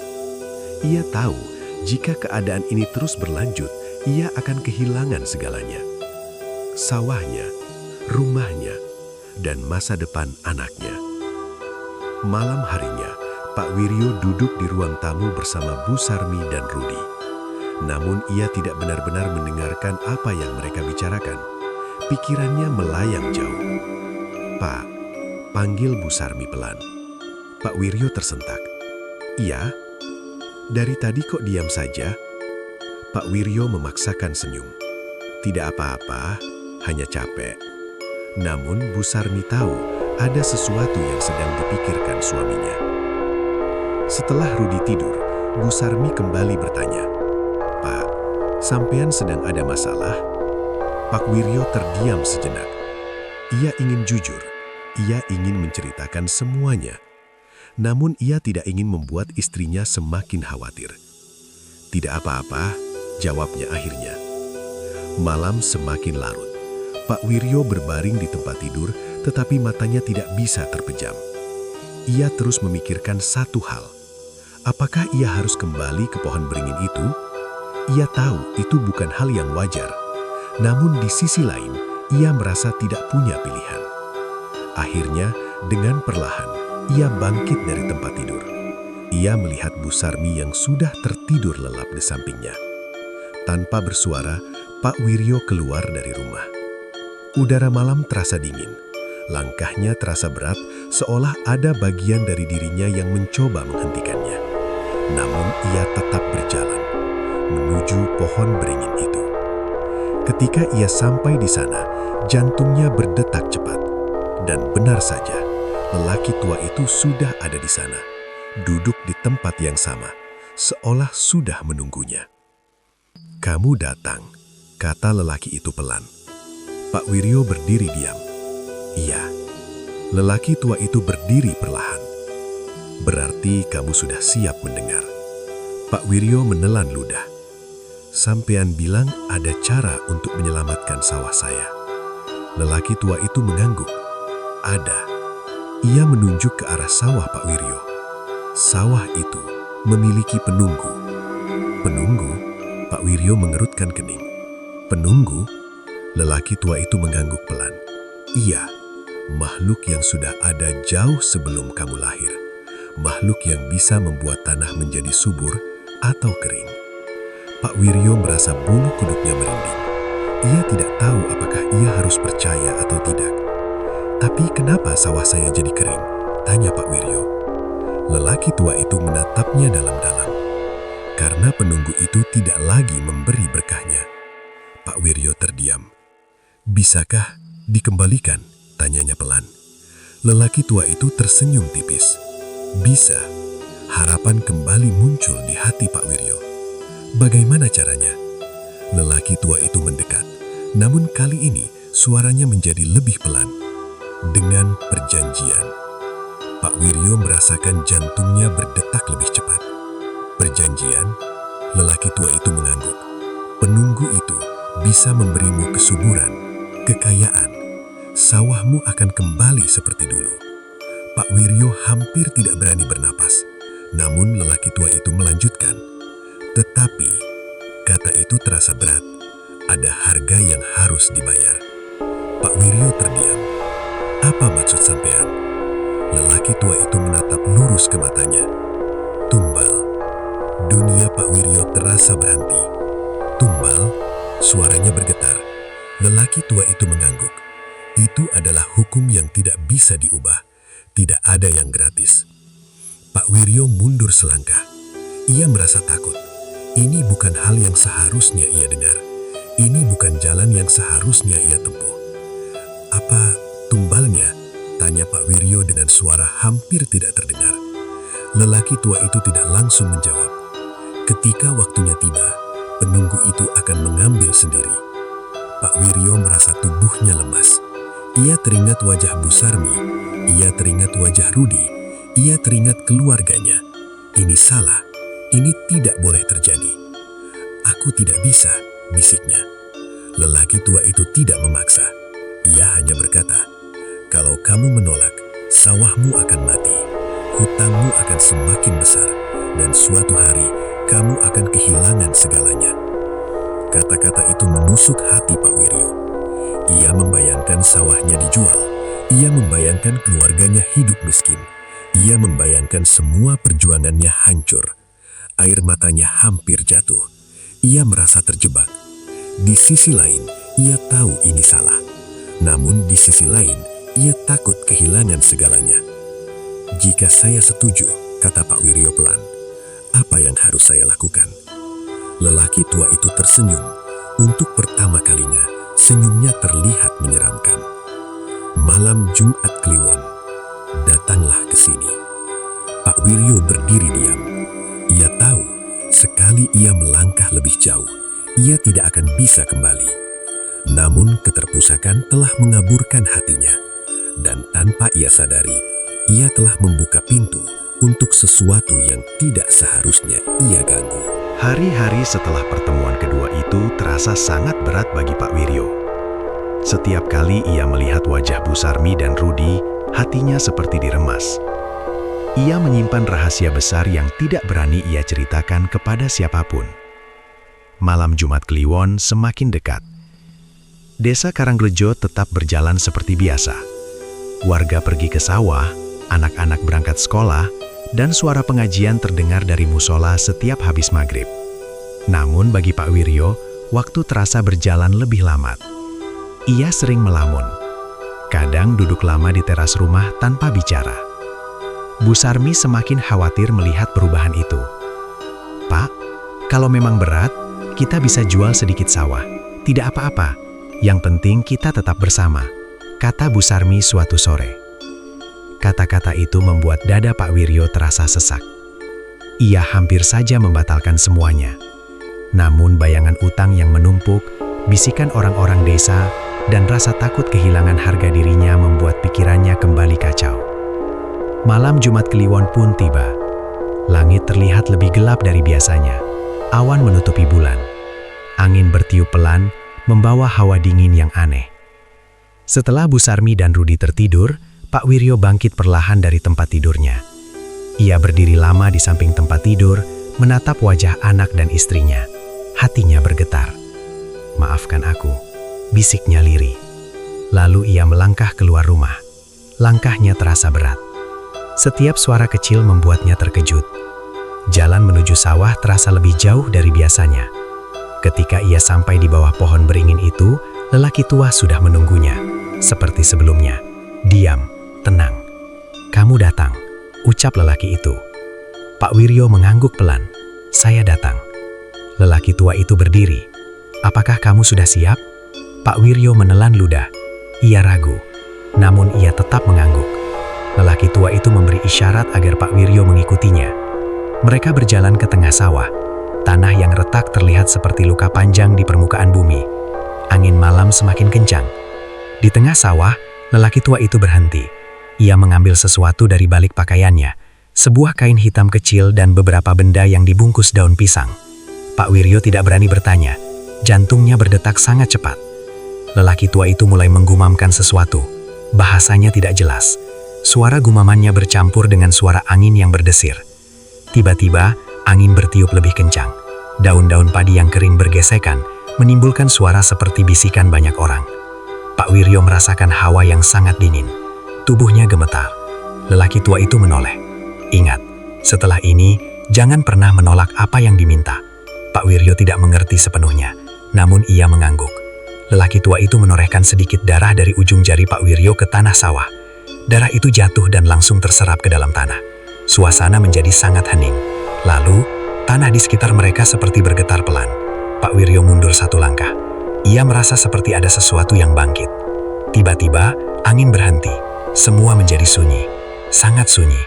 Ia tahu, jika keadaan ini terus berlanjut, ia akan kehilangan segalanya. Sawahnya, rumahnya, dan masa depan anaknya. Malam harinya, Pak Wiryo duduk di ruang tamu bersama Bu Sarmi dan Rudi. Namun ia tidak benar-benar mendengarkan apa yang mereka bicarakan. Pikirannya melayang jauh. "Pak," panggil Bu Sarmi pelan. Pak Wiryo tersentak. "Iya? Dari tadi kok diam saja?" Pak Wiryo memaksakan senyum. "Tidak apa-apa, hanya capek." Namun Bu Sarmi tahu ada sesuatu yang sedang dipikirkan suaminya. Setelah Rudi tidur, Bu Sarmi kembali bertanya, "Pak, sampean sedang ada masalah?" Pak Wiryo terdiam sejenak. Ia ingin jujur, ia ingin menceritakan semuanya. Namun ia tidak ingin membuat istrinya semakin khawatir. "Tidak apa-apa," jawabnya akhirnya. Malam semakin larut. Pak Wiryo berbaring di tempat tidur, tetapi matanya tidak bisa terpejam. Ia terus memikirkan satu hal. Apakah ia harus kembali ke pohon beringin itu? Ia tahu itu bukan hal yang wajar. Namun di sisi lain, ia merasa tidak punya pilihan. Akhirnya, dengan perlahan, ia bangkit dari tempat tidur. Ia melihat Bu Sarmi yang sudah tertidur lelap di sampingnya. Tanpa bersuara, Pak Wiryo keluar dari rumah. Udara malam terasa dingin. Langkahnya terasa berat, seolah ada bagian dari dirinya yang mencoba menghentikannya. Namun ia tetap berjalan, menuju pohon beringin itu. Ketika ia sampai di sana, jantungnya berdetak cepat. Dan benar saja, lelaki tua itu sudah ada di sana, duduk di tempat yang sama, seolah sudah menunggunya. "Kamu datang," kata lelaki itu pelan. Pak Wiryo berdiri diam. "Iya." Lelaki tua itu berdiri perlahan. "Berarti kamu sudah siap mendengar." Pak Wiryo menelan ludah. "Sampean bilang ada cara untuk menyelamatkan sawah saya." Lelaki tua itu mengangguk. "Ada." Ia menunjuk ke arah sawah Pak Wiryo. Sawah itu memiliki penunggu. "Penunggu?" Pak Wiryo mengerutkan kening. "Penunggu?" Lelaki tua itu mengangguk pelan. "Iya, makhluk yang sudah ada jauh sebelum kamu lahir. Makhluk yang bisa membuat tanah menjadi subur atau kering." Pak Wiryo merasa bulu kuduknya merinding. Ia tidak tahu apakah ia harus percaya atau tidak. "Tapi kenapa sawah saya jadi kering?" tanya Pak Wiryo. Lelaki tua itu menatapnya dalam-dalam. "Karena penunggu itu tidak lagi memberi berkahnya." Pak Wiryo terdiam. "Bisakah dikembalikan?" tanyanya pelan. Lelaki tua itu tersenyum tipis. "Bisa." Harapan kembali muncul di hati Pak Wiryo. "Bagaimana caranya?" Lelaki tua itu mendekat, namun kali ini suaranya menjadi lebih pelan. "Dengan perjanjian." Pak Wiryo merasakan jantungnya berdetak lebih cepat. "Perjanjian?" Lelaki tua itu mengangguk. "Penunggu itu bisa memberimu kesuburan, kekayaan. Sawahmu akan kembali seperti dulu." Pak Wiryo hampir tidak berani bernapas. Namun lelaki tua itu melanjutkan. "Tetapi," kata itu terasa berat, "ada harga yang harus dibayar." Pak Wiryo terdiam. "Apa maksud sampean?" Lelaki tua itu menatap lurus ke matanya. "Tumbal." Dunia Pak Wiryo terasa berhenti. "Tumbal?" Suaranya bergetar. Lelaki tua itu mengangguk. "Itu adalah hukum yang tidak bisa diubah. Tidak ada yang gratis." Pak Wiryo mundur selangkah. Ia merasa takut. Ini bukan hal yang seharusnya ia dengar. Ini bukan jalan yang seharusnya ia tempuh. "Apa tumbalnya?" tanya Pak Wiryo dengan suara hampir tidak terdengar. Lelaki tua itu tidak langsung menjawab. Ketika waktunya tiba, penunggu itu akan mengambil sendiri. Pak Wiryo merasa tubuhnya lemas. Ia teringat wajah Bu Sarmi, ia teringat wajah Rudi, ia teringat keluarganya. Ini salah, ini tidak boleh terjadi. "Aku tidak bisa," bisiknya. Lelaki tua itu tidak memaksa. Ia hanya berkata, "Kalau kamu menolak, sawahmu akan mati, hutangmu akan semakin besar, dan suatu hari kamu akan kehilangan segalanya." Kata-kata itu menusuk hati Pak Wiryo. Ia membayangkan sawahnya dijual. Ia membayangkan keluarganya hidup miskin. Ia membayangkan semua perjuangannya hancur. Air matanya hampir jatuh. Ia merasa terjebak. Di sisi lain, ia tahu ini salah. Namun di sisi lain, ia takut kehilangan segalanya. "Jika saya setuju," kata Pak Wiryo pelan, "apa yang harus saya lakukan?" Lelaki tua itu tersenyum. Untuk pertama kalinya, senyumnya terlihat menyeramkan. "Malam Jumat Kliwon, datanglah ke sini." Pak Wiryo berdiri diam. Ia tahu, sekali ia melangkah lebih jauh, ia tidak akan bisa kembali. Namun keterpusakan telah mengaburkan hatinya. Dan tanpa ia sadari, ia telah membuka pintu untuk sesuatu yang tidak seharusnya ia ganggu. Hari-hari setelah pertemuan kedua itu terasa sangat berat bagi Pak Wiryo. Setiap kali ia melihat wajah Bu Sarmi dan Rudi, hatinya seperti diremas. Ia menyimpan rahasia besar yang tidak berani ia ceritakan kepada siapapun. Malam Jumat Kliwon semakin dekat. Desa Karangrejo tetap berjalan seperti biasa. Warga pergi ke sawah, anak-anak berangkat sekolah, dan suara pengajian terdengar dari musola setiap habis maghrib. Namun bagi Pak Wiryo, waktu terasa berjalan lebih lambat. Ia sering melamun. Kadang duduk lama di teras rumah tanpa bicara. Bu Sarmi semakin khawatir melihat perubahan itu. "Pak, kalau memang berat, kita bisa jual sedikit sawah. Tidak apa-apa, yang penting kita tetap bersama," kata Bu Sarmi suatu sore. Kata-kata itu membuat dada Pak Wiryo terasa sesak. Ia hampir saja membatalkan semuanya. Namun bayangan utang yang menumpuk, bisikan orang-orang desa, dan rasa takut kehilangan harga dirinya membuat pikirannya kembali kacau. Malam Jumat Kliwon pun tiba. Langit terlihat lebih gelap dari biasanya. Awan menutupi bulan. Angin bertiup pelan, membawa hawa dingin yang aneh. Setelah Bu Sarmi dan Rudi tertidur, Pak Wiryo bangkit perlahan dari tempat tidurnya. Ia berdiri lama di samping tempat tidur, menatap wajah anak dan istrinya. Hatinya bergetar. "Maafkan aku," bisiknya lirih. Lalu ia melangkah keluar rumah. Langkahnya terasa berat. Setiap suara kecil membuatnya terkejut. Jalan menuju sawah terasa lebih jauh dari biasanya. Ketika ia sampai di bawah pohon beringin itu, lelaki tua sudah menunggunya. Seperti sebelumnya, diam. "Tenang, kamu datang," ucap lelaki itu. Pak Wiryo mengangguk pelan. "Saya datang." Lelaki tua itu berdiri. "Apakah kamu sudah siap?" Pak Wiryo menelan ludah. Ia ragu, namun ia tetap mengangguk. Lelaki tua itu memberi isyarat agar Pak Wiryo mengikutinya. Mereka berjalan ke tengah sawah. Tanah yang retak terlihat seperti luka panjang di permukaan bumi. Angin malam semakin kencang. Di tengah sawah, lelaki tua itu berhenti. Ia mengambil sesuatu dari balik pakaiannya, sebuah kain hitam kecil dan beberapa benda yang dibungkus daun pisang. Pak Wiryo tidak berani bertanya, jantungnya berdetak sangat cepat. Lelaki tua itu mulai menggumamkan sesuatu, bahasanya tidak jelas. Suara gumamannya bercampur dengan suara angin yang berdesir. Tiba-tiba, angin bertiup lebih kencang. Daun-daun padi yang kering bergesekan, menimbulkan suara seperti bisikan banyak orang. Pak Wiryo merasakan hawa yang sangat dingin. Tubuhnya gemetar. Lelaki tua itu menoleh. "Ingat, setelah ini, jangan pernah menolak apa yang diminta." Pak Wiryo tidak mengerti sepenuhnya, namun ia mengangguk. Lelaki tua itu menorehkan sedikit darah dari ujung jari Pak Wiryo ke tanah sawah. Darah itu jatuh dan langsung terserap ke dalam tanah. Suasana menjadi sangat hening. Lalu, tanah di sekitar mereka seperti bergetar pelan. Pak Wiryo mundur satu langkah. Ia merasa seperti ada sesuatu yang bangkit. Tiba-tiba, angin berhenti. Semua menjadi sunyi. Sangat sunyi.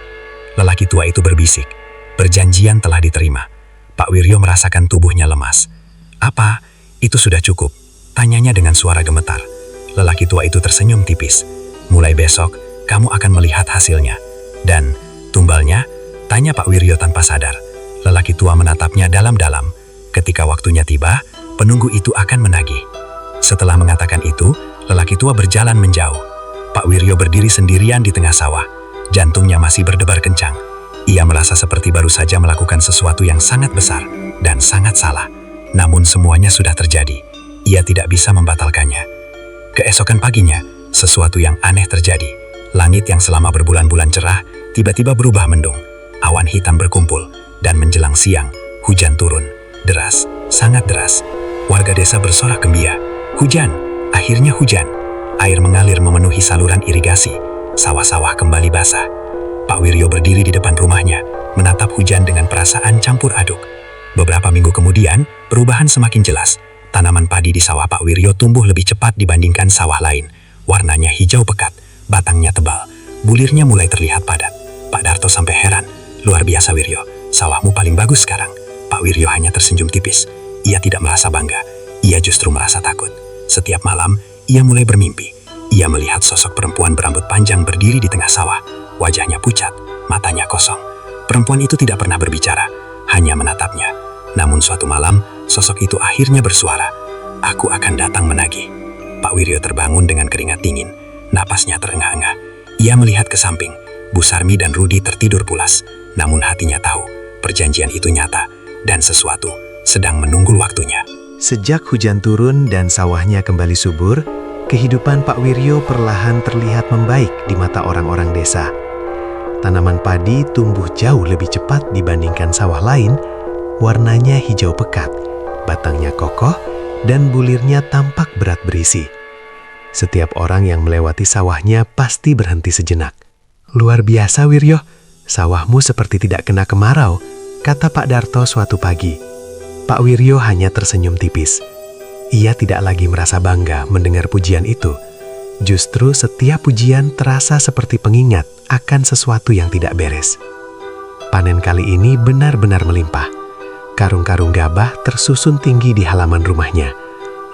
Lelaki tua itu berbisik. Perjanjian telah diterima. Pak Wiryo merasakan tubuhnya lemas. "Apa? Itu sudah cukup?" tanyanya dengan suara gemetar. Lelaki tua itu tersenyum tipis. "Mulai besok, kamu akan melihat hasilnya." "Dan tumbalnya?" tanya Pak Wiryo tanpa sadar. Lelaki tua menatapnya dalam-dalam. Ketika waktunya tiba, penunggu itu akan menagih. Setelah mengatakan itu, lelaki tua berjalan menjauh. Pak Wiryo berdiri sendirian di tengah sawah. Jantungnya masih berdebar kencang. Ia merasa seperti baru saja melakukan sesuatu yang sangat besar dan sangat salah. Namun semuanya sudah terjadi. Ia tidak bisa membatalkannya. Keesokan paginya, sesuatu yang aneh terjadi. Langit yang selama berbulan-bulan cerah, tiba-tiba berubah mendung. Awan hitam berkumpul, dan menjelang siang, hujan turun. Deras, sangat deras. Warga desa bersorak gembira. Hujan, akhirnya hujan. Air mengalir memenuhi saluran irigasi. Sawah-sawah kembali basah. Pak Wiryo berdiri di depan rumahnya, menatap hujan dengan perasaan campur aduk. Beberapa minggu kemudian, perubahan semakin jelas. Tanaman padi di sawah Pak Wiryo tumbuh lebih cepat dibandingkan sawah lain. Warnanya hijau pekat, batangnya tebal, bulirnya mulai terlihat padat. Pak Darto sampai heran. "Luar biasa Wiryo, sawahmu paling bagus sekarang." Pak Wiryo hanya tersenyum tipis. Ia tidak merasa bangga, ia justru merasa takut. Setiap malam, ia mulai bermimpi. Ia melihat sosok perempuan berambut panjang berdiri di tengah sawah. Wajahnya pucat, matanya kosong. Perempuan itu tidak pernah berbicara, hanya menatapnya. Namun suatu malam, sosok itu akhirnya bersuara, "Aku akan datang menagih." Pak Wiryo terbangun dengan keringat dingin. Napasnya terengah-engah. Ia melihat ke samping. Bu Sarmi dan Rudi tertidur pulas. Namun hatinya tahu, perjanjian itu nyata, dan sesuatu sedang menunggu waktunya. Sejak hujan turun dan sawahnya kembali subur, kehidupan Pak Wiryo perlahan terlihat membaik di mata orang-orang desa. Tanaman padi tumbuh jauh lebih cepat dibandingkan sawah lain, warnanya hijau pekat, batangnya kokoh, dan bulirnya tampak berat berisi. Setiap orang yang melewati sawahnya pasti berhenti sejenak. "Luar biasa Wiryo, sawahmu seperti tidak kena kemarau," kata Pak Darto suatu pagi. Pak Wiryo hanya tersenyum tipis. Ia tidak lagi merasa bangga mendengar pujian itu. Justru setiap pujian terasa seperti pengingat akan sesuatu yang tidak beres. Panen kali ini benar-benar melimpah. Karung-karung gabah tersusun tinggi di halaman rumahnya.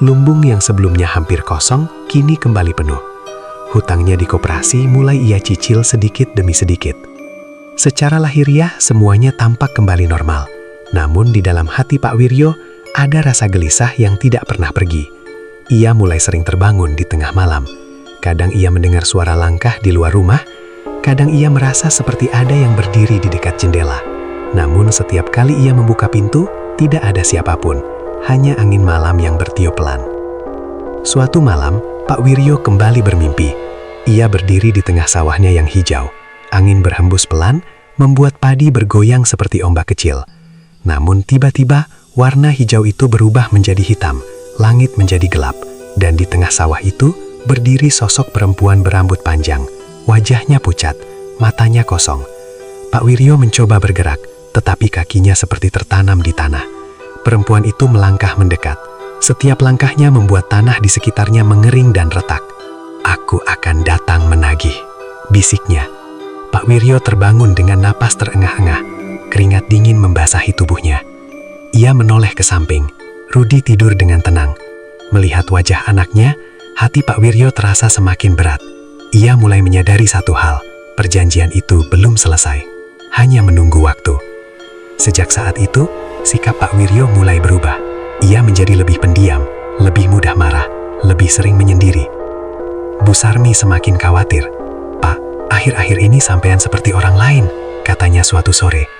Lumbung yang sebelumnya hampir kosong kini kembali penuh. Hutangnya di koperasi mulai ia cicil sedikit demi sedikit. Secara lahiriah semuanya tampak kembali normal. Namun di dalam hati Pak Wiryo ada rasa gelisah yang tidak pernah pergi. Ia mulai sering terbangun di tengah malam. Kadang ia mendengar suara langkah di luar rumah, kadang ia merasa seperti ada yang berdiri di dekat jendela. Namun setiap kali ia membuka pintu, tidak ada siapapun, hanya angin malam yang bertiup pelan. Suatu malam, Pak Wiryo kembali bermimpi. Ia berdiri di tengah sawahnya yang hijau. Angin berhembus pelan, membuat padi bergoyang seperti ombak kecil. Namun tiba-tiba, warna hijau itu berubah menjadi hitam, langit menjadi gelap, dan di tengah sawah itu, berdiri sosok perempuan berambut panjang, wajahnya pucat, matanya kosong. Pak Wiryo mencoba bergerak, tetapi kakinya seperti tertanam di tanah. Perempuan itu melangkah mendekat. Setiap langkahnya membuat tanah di sekitarnya mengering dan retak. "Aku akan datang menagih," bisiknya. Pak Wiryo terbangun dengan napas terengah-engah. Keringat dingin membasahi tubuhnya. Ia menoleh ke samping. Rudi tidur dengan tenang. Melihat wajah anaknya, hati Pak Wiryo terasa semakin berat. Ia mulai menyadari satu hal, perjanjian itu belum selesai, hanya menunggu waktu. Sejak saat itu, sikap Pak Wiryo mulai berubah. Ia menjadi lebih pendiam, lebih mudah marah, lebih sering menyendiri. Bu Sarmi semakin khawatir. "Pak, akhir-akhir ini sampean seperti orang lain," katanya suatu sore.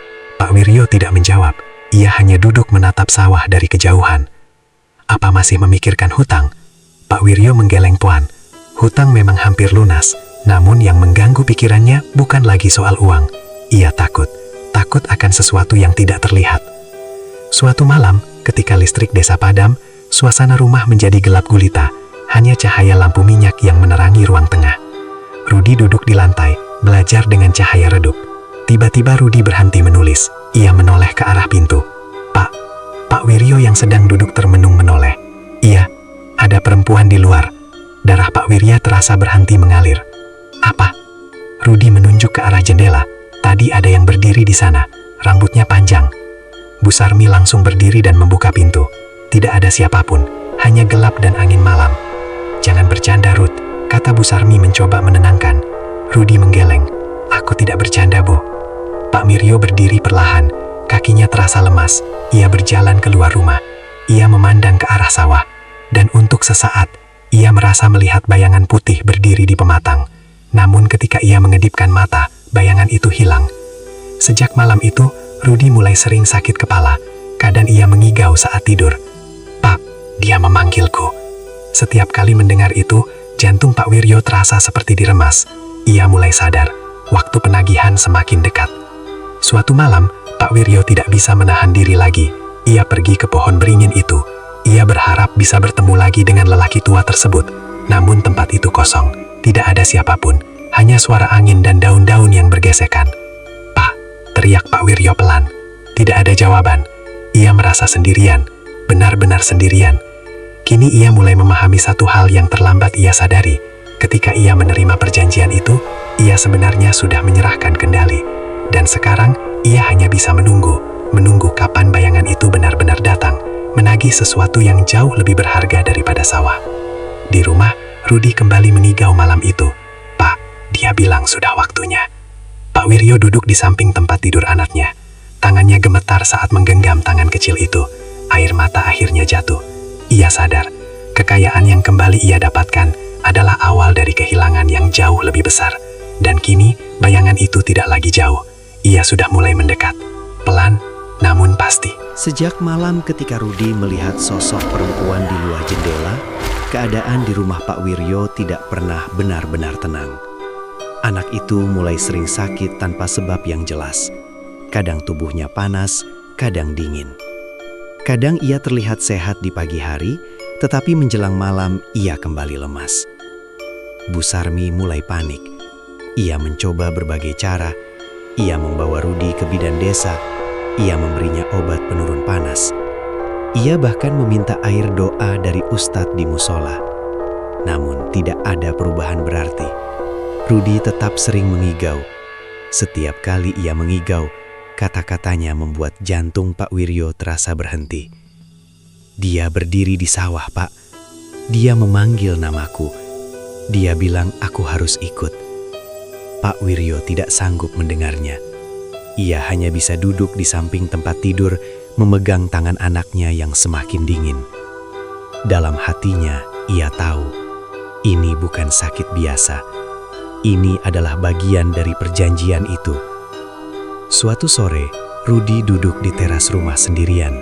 Pak Wiryo tidak menjawab, ia hanya duduk menatap sawah dari kejauhan. "Apa masih memikirkan hutang?" Pak Wiryo menggeleng pelan. Hutang memang hampir lunas, namun yang mengganggu pikirannya bukan lagi soal uang. Ia takut akan sesuatu yang tidak terlihat. Suatu malam, ketika listrik desa padam, suasana rumah menjadi gelap gulita. Hanya cahaya lampu minyak yang menerangi ruang tengah. Rudi duduk di lantai, belajar dengan cahaya redup. Tiba-tiba Rudi berhenti menulis. Ia menoleh ke arah pintu. Pak Wiryo yang sedang duduk termenung menoleh. Iya, ada perempuan di luar. Darah Pak Wirya terasa berhenti mengalir. Apa? Rudi menunjuk ke arah jendela. Tadi ada yang berdiri di sana. Rambutnya panjang. Bu Sarmi langsung berdiri dan membuka pintu. Tidak ada siapapun, hanya gelap dan angin malam. Jangan bercanda, Ruth, kata Bu Sarmi mencoba menenangkan. Rudi menggeleng. Aku tidak bercanda, Bu. Pak Wiryo berdiri perlahan, kakinya terasa lemas. Ia berjalan keluar rumah. Ia memandang ke arah sawah. Dan untuk sesaat, ia merasa melihat bayangan putih berdiri di pematang. Namun ketika ia mengedipkan mata, bayangan itu hilang. Sejak malam itu, Rudi mulai sering sakit kepala. Kadang ia mengigau saat tidur. Pak, dia memanggilku. Setiap kali mendengar itu, jantung Pak Wiryo terasa seperti diremas. Ia mulai sadar, waktu penagihan semakin dekat. Suatu malam, Pak Wiryo tidak bisa menahan diri lagi. Ia pergi ke pohon beringin itu. Ia berharap bisa bertemu lagi dengan lelaki tua tersebut. Namun tempat itu kosong. Tidak ada siapapun. Hanya suara angin dan daun-daun yang bergesekan. Pak, teriak Pak Wiryo pelan. Tidak ada jawaban. Ia merasa sendirian. Benar-benar sendirian. Kini ia mulai memahami satu hal yang terlambat ia sadari. Ketika ia menerima perjanjian itu, ia sebenarnya sudah menyerahkan kendali. Dan sekarang, ia hanya bisa menunggu kapan bayangan itu benar-benar datang, menagih sesuatu yang jauh lebih berharga daripada sawah. Di rumah, Rudi kembali mengigau malam itu. Pak, dia bilang sudah waktunya. Pak Wiryo duduk di samping tempat tidur anaknya. Tangannya gemetar saat menggenggam tangan kecil itu. Air mata akhirnya jatuh. Ia sadar, kekayaan yang kembali ia dapatkan adalah awal dari kehilangan yang jauh lebih besar. Dan kini, bayangan itu tidak lagi jauh. Ia sudah mulai mendekat. Pelan, namun pasti. Sejak malam ketika Rudi melihat sosok perempuan di luar jendela, keadaan di rumah Pak Wiryo tidak pernah benar-benar tenang. Anak itu mulai sering sakit tanpa sebab yang jelas. Kadang tubuhnya panas, kadang dingin. Kadang ia terlihat sehat di pagi hari, tetapi menjelang malam ia kembali lemas. Bu Sarmi mulai panik. Ia mencoba berbagai cara. Ia membawa Rudi ke bidan desa. Ia memberinya obat penurun panas. Ia bahkan meminta air doa dari ustadz di musola. Namun tidak ada perubahan berarti. Rudi tetap sering mengigau. Setiap kali ia mengigau, kata-katanya membuat jantung Pak Wiryo terasa berhenti. Dia berdiri di sawah, Pak. Dia memanggil namaku. Dia bilang aku harus ikut. Pak Wiryo tidak sanggup mendengarnya. Ia hanya bisa duduk di samping tempat tidur, memegang tangan anaknya yang semakin dingin. Dalam hatinya, ia tahu, ini bukan sakit biasa. Ini adalah bagian dari perjanjian itu. Suatu sore, Rudi duduk di teras rumah sendirian.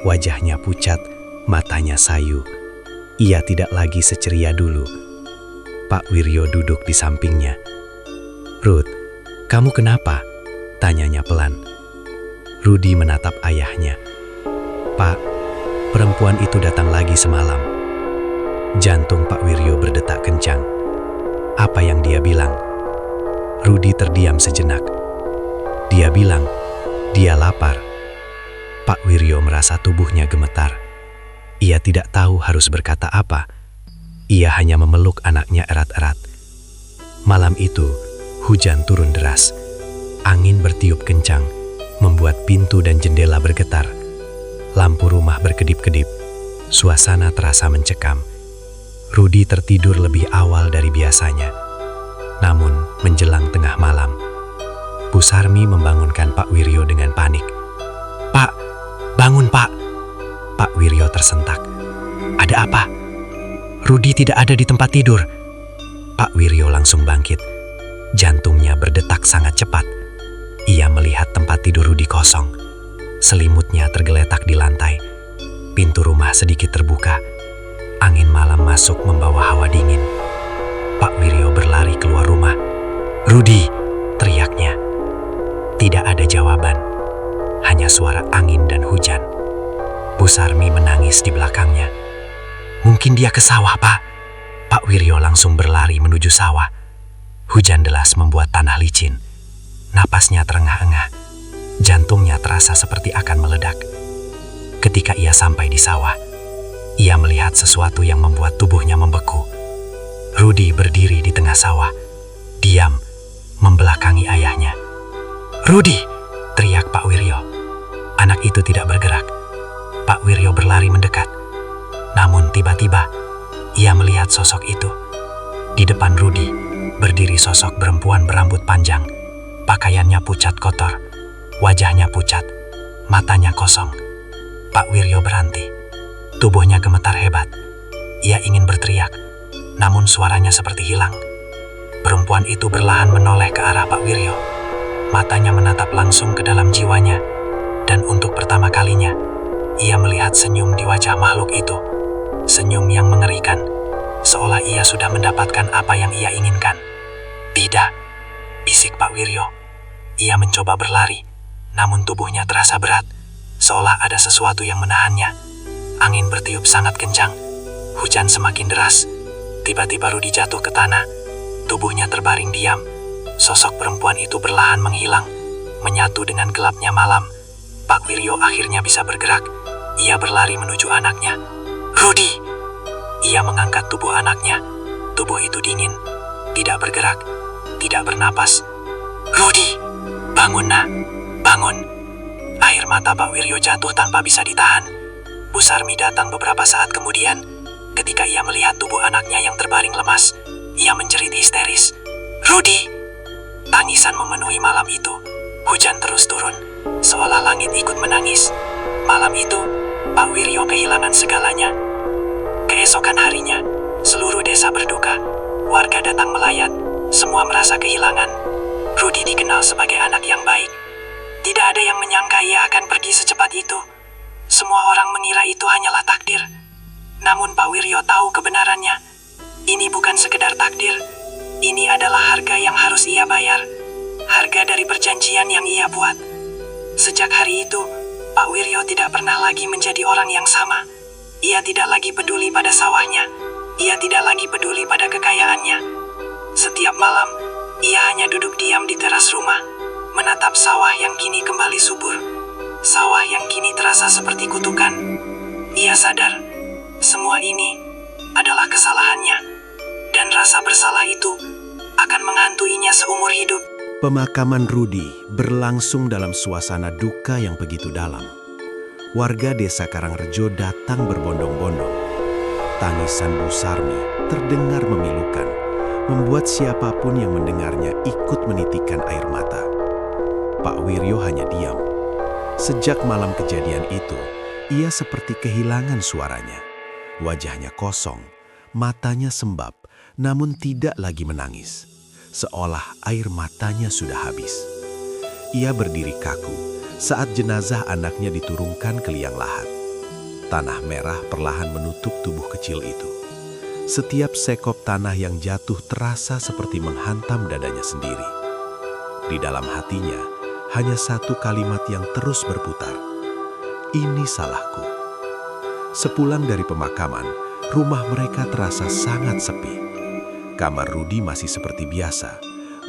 Wajahnya pucat, matanya sayu. Ia tidak lagi seceria dulu. Pak Wiryo duduk di sampingnya. Ruth, kamu kenapa? Tanyanya pelan. Rudi menatap ayahnya. Pak, perempuan itu datang lagi semalam. Jantung Pak Wiryo berdetak kencang. Apa yang dia bilang? Rudi terdiam sejenak. Dia bilang, dia lapar. Pak Wiryo merasa tubuhnya gemetar. Ia tidak tahu harus berkata apa. Ia hanya memeluk anaknya erat-erat. Malam itu, hujan turun deras. Angin bertiup kencang, membuat pintu dan jendela bergetar. Lampu rumah berkedip-kedip. Suasana terasa mencekam. Rudi tertidur lebih awal dari biasanya. Namun, menjelang tengah malam, Bu Sarmi membangunkan Pak Wiryo dengan panik. Pak, bangun Pak. Pak Wiryo tersentak. Ada apa? Rudi tidak ada di tempat tidur. Pak Wiryo langsung bangkit. Jantungnya berdetak sangat cepat. Ia melihat tempat tidur Rudi kosong. Selimutnya tergeletak di lantai. Pintu rumah sedikit terbuka. Angin malam masuk membawa hawa dingin. Pak Wiryo berlari keluar rumah. Rudi, teriaknya. Tidak ada jawaban. Hanya suara angin dan hujan. Bu Sarmi menangis di belakangnya. Mungkin dia ke sawah, Pak. Pak Wiryo langsung berlari menuju sawah. Hujan deras membuat tanah licin. Napasnya terengah-engah, jantungnya terasa seperti akan meledak. Ketika ia sampai di sawah, ia melihat sesuatu yang membuat tubuhnya membeku. Rudi berdiri di tengah sawah, diam, membelakangi ayahnya. "Rudi!" teriak Pak Wiryo. Anak itu tidak bergerak. Pak Wiryo berlari mendekat. Namun tiba-tiba, ia melihat sosok itu. Di depan Rudi, berdiri sosok perempuan berambut panjang. Pakaiannya pucat kotor, wajahnya pucat, matanya kosong. Pak Wiryo berhenti. Tubuhnya gemetar hebat. Ia ingin berteriak, namun suaranya seperti hilang. Perempuan itu perlahan menoleh ke arah Pak Wiryo. Matanya menatap langsung ke dalam jiwanya. Dan untuk pertama kalinya, ia melihat senyum di wajah makhluk itu. Senyum yang mengerikan, seolah ia sudah mendapatkan apa yang ia inginkan. "Tidak," bisik Pak Wiryo. Ia mencoba berlari, namun tubuhnya terasa berat, seolah ada sesuatu yang menahannya. Angin bertiup sangat kencang, hujan semakin deras. Tiba-tiba Rudi jatuh ke tanah, tubuhnya terbaring diam. Sosok perempuan itu perlahan menghilang, menyatu dengan gelapnya malam. Pak Wiryo akhirnya bisa bergerak. Ia berlari menuju anaknya. "Rudi!" Ia mengangkat tubuh anaknya. Tubuh itu dingin, tidak bergerak, tidak bernapas. "Rudi! Bangun, nak! Bangun!" Air mata Pak Wiryo jatuh tanpa bisa ditahan. Bu Sarmi datang beberapa saat kemudian. Ketika ia melihat tubuh anaknya yang terbaring lemas, ia menjerit histeris. "Rudi!" Tangisan memenuhi malam itu. Hujan terus turun, seolah langit ikut menangis. Malam itu, Pak Wiryo kehilangan segalanya. Keesokan harinya, seluruh desa berduka. Warga datang melayat, semua merasa kehilangan. Rudi dikenal sebagai anak yang baik. Tidak ada yang menyangka ia akan pergi secepat itu. Semua orang mengira itu hanyalah takdir. Namun Pak Wiryo tahu kebenarannya. Ini bukan sekedar takdir. Ini adalah harga yang harus ia bayar. Harga dari perjanjian yang ia buat. Sejak hari itu, Pak Wiryo tidak pernah lagi menjadi orang yang sama. Ia tidak lagi peduli pada sawahnya. Ia tidak lagi peduli pada kekayaannya. Setiap malam, ia hanya duduk diam di teras rumah, menatap sawah yang kini kembali subur. Sawah yang kini terasa seperti kutukan. Ia sadar, semua ini adalah kesalahannya. Dan rasa bersalah itu akan menghantuinya seumur hidup. Pemakaman Rudi berlangsung dalam suasana duka yang begitu dalam. Warga desa Karangrejo datang berbondong-bondong. Tangisan Bu Sarmi terdengar memilukan, membuat siapapun yang mendengarnya ikut menitikkan air mata. Pak Wiryo hanya diam. Sejak malam kejadian itu, ia seperti kehilangan suaranya. Wajahnya kosong, matanya sembab, namun tidak lagi menangis. Seolah air matanya sudah habis. Ia berdiri kaku saat jenazah anaknya diturunkan ke liang lahat. Tanah merah perlahan menutup tubuh kecil itu. Setiap sekop tanah yang jatuh terasa seperti menghantam dadanya sendiri. Di dalam hatinya, hanya satu kalimat yang terus berputar. "Ini salahku." Sepulang dari pemakaman, rumah mereka terasa sangat sepi. Kamar Rudi masih seperti biasa.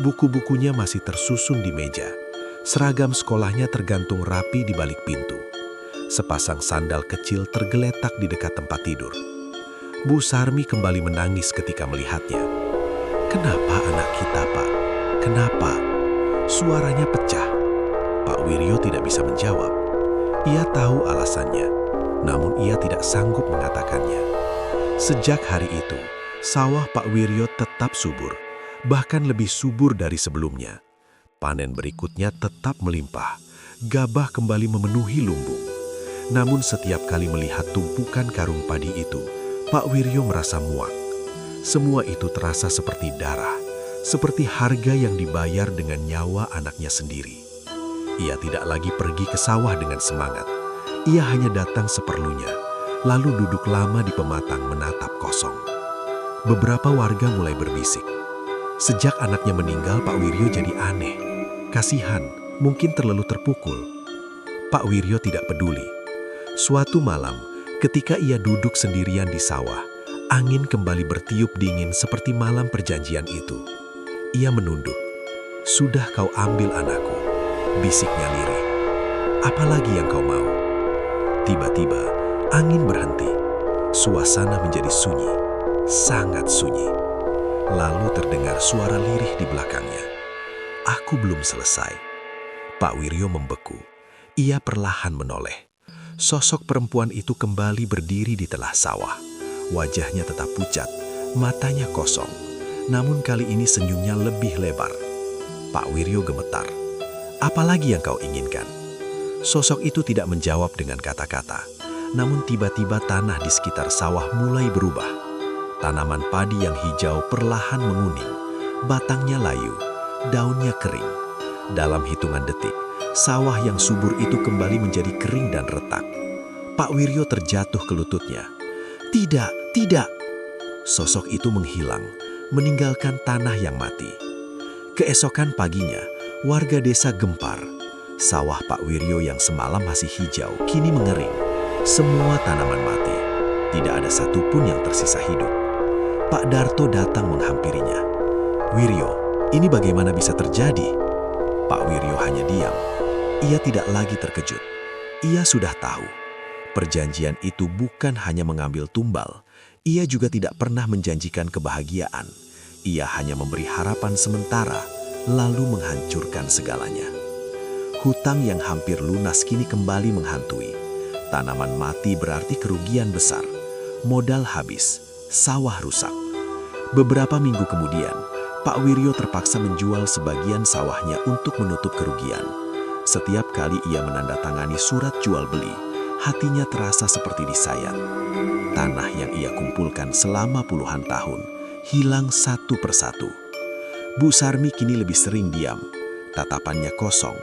Buku-bukunya masih tersusun di meja. Seragam sekolahnya tergantung rapi di balik pintu. Sepasang sandal kecil tergeletak di dekat tempat tidur. Bu Sarmi kembali menangis ketika melihatnya. "Kenapa anak kita, Pak? Kenapa?" Suaranya pecah. Pak Wiryo tidak bisa menjawab. Ia tahu alasannya, namun ia tidak sanggup mengatakannya. Sejak hari itu, sawah Pak Wiryo tetap subur, bahkan lebih subur dari sebelumnya. Panen berikutnya tetap melimpah, gabah kembali memenuhi lumbung. Namun setiap kali melihat tumpukan karung padi itu, Pak Wiryo merasa muak. Semua itu terasa seperti darah, seperti harga yang dibayar dengan nyawa anaknya sendiri. Ia tidak lagi pergi ke sawah dengan semangat. Ia hanya datang seperlunya, lalu duduk lama di pematang menatap kosong. Beberapa warga mulai berbisik. Sejak anaknya meninggal, Pak Wiryo jadi aneh. Kasihan, mungkin terlalu terpukul. Pak Wiryo tidak peduli. Suatu malam, ketika ia duduk sendirian di sawah, angin kembali bertiup dingin seperti malam perjanjian itu. Ia menunduk. "Sudah kau ambil anakku," bisiknya lirih. "Apalagi yang kau mau?" Tiba-tiba, angin berhenti. Suasana menjadi sunyi, sangat sunyi. Lalu terdengar suara lirih di belakangnya. Aku belum selesai. Pak Wiryo membeku. Ia perlahan menoleh. Sosok perempuan itu kembali berdiri di tengah sawah. Wajahnya tetap pucat, matanya kosong. Namun kali ini senyumnya lebih lebar. Pak Wiryo gemetar. "Apalagi yang kau inginkan?" Sosok itu tidak menjawab dengan kata-kata. Namun tiba-tiba tanah di sekitar sawah mulai berubah. Tanaman padi yang hijau perlahan menguning. Batangnya layu, daunnya kering. Dalam hitungan detik, sawah yang subur itu kembali menjadi kering dan retak. Pak Wiryo terjatuh ke lututnya. "Tidak, tidak!" Sosok itu menghilang, meninggalkan tanah yang mati. Keesokan paginya, warga desa gempar. Sawah Pak Wiryo yang semalam masih hijau, kini mengering. Semua tanaman mati. Tidak ada satupun yang tersisa hidup. Pak Darto datang menghampirinya. "Wiryo, ini bagaimana bisa terjadi?" Pak Wiryo hanya diam. Ia tidak lagi terkejut. Ia sudah tahu. Perjanjian itu bukan hanya mengambil tumbal. Ia juga tidak pernah menjanjikan kebahagiaan. Ia hanya memberi harapan sementara, lalu menghancurkan segalanya. Hutang yang hampir lunas kini kembali menghantui. Tanaman mati berarti kerugian besar. Modal habis, sawah rusak. Beberapa minggu kemudian, Pak Wiryo terpaksa menjual sebagian sawahnya untuk menutup kerugian. Setiap kali ia menandatangani surat jual beli, hatinya terasa seperti disayat. Tanah yang ia kumpulkan selama puluhan tahun hilang satu persatu. Bu Sarmi kini lebih sering diam, tatapannya kosong.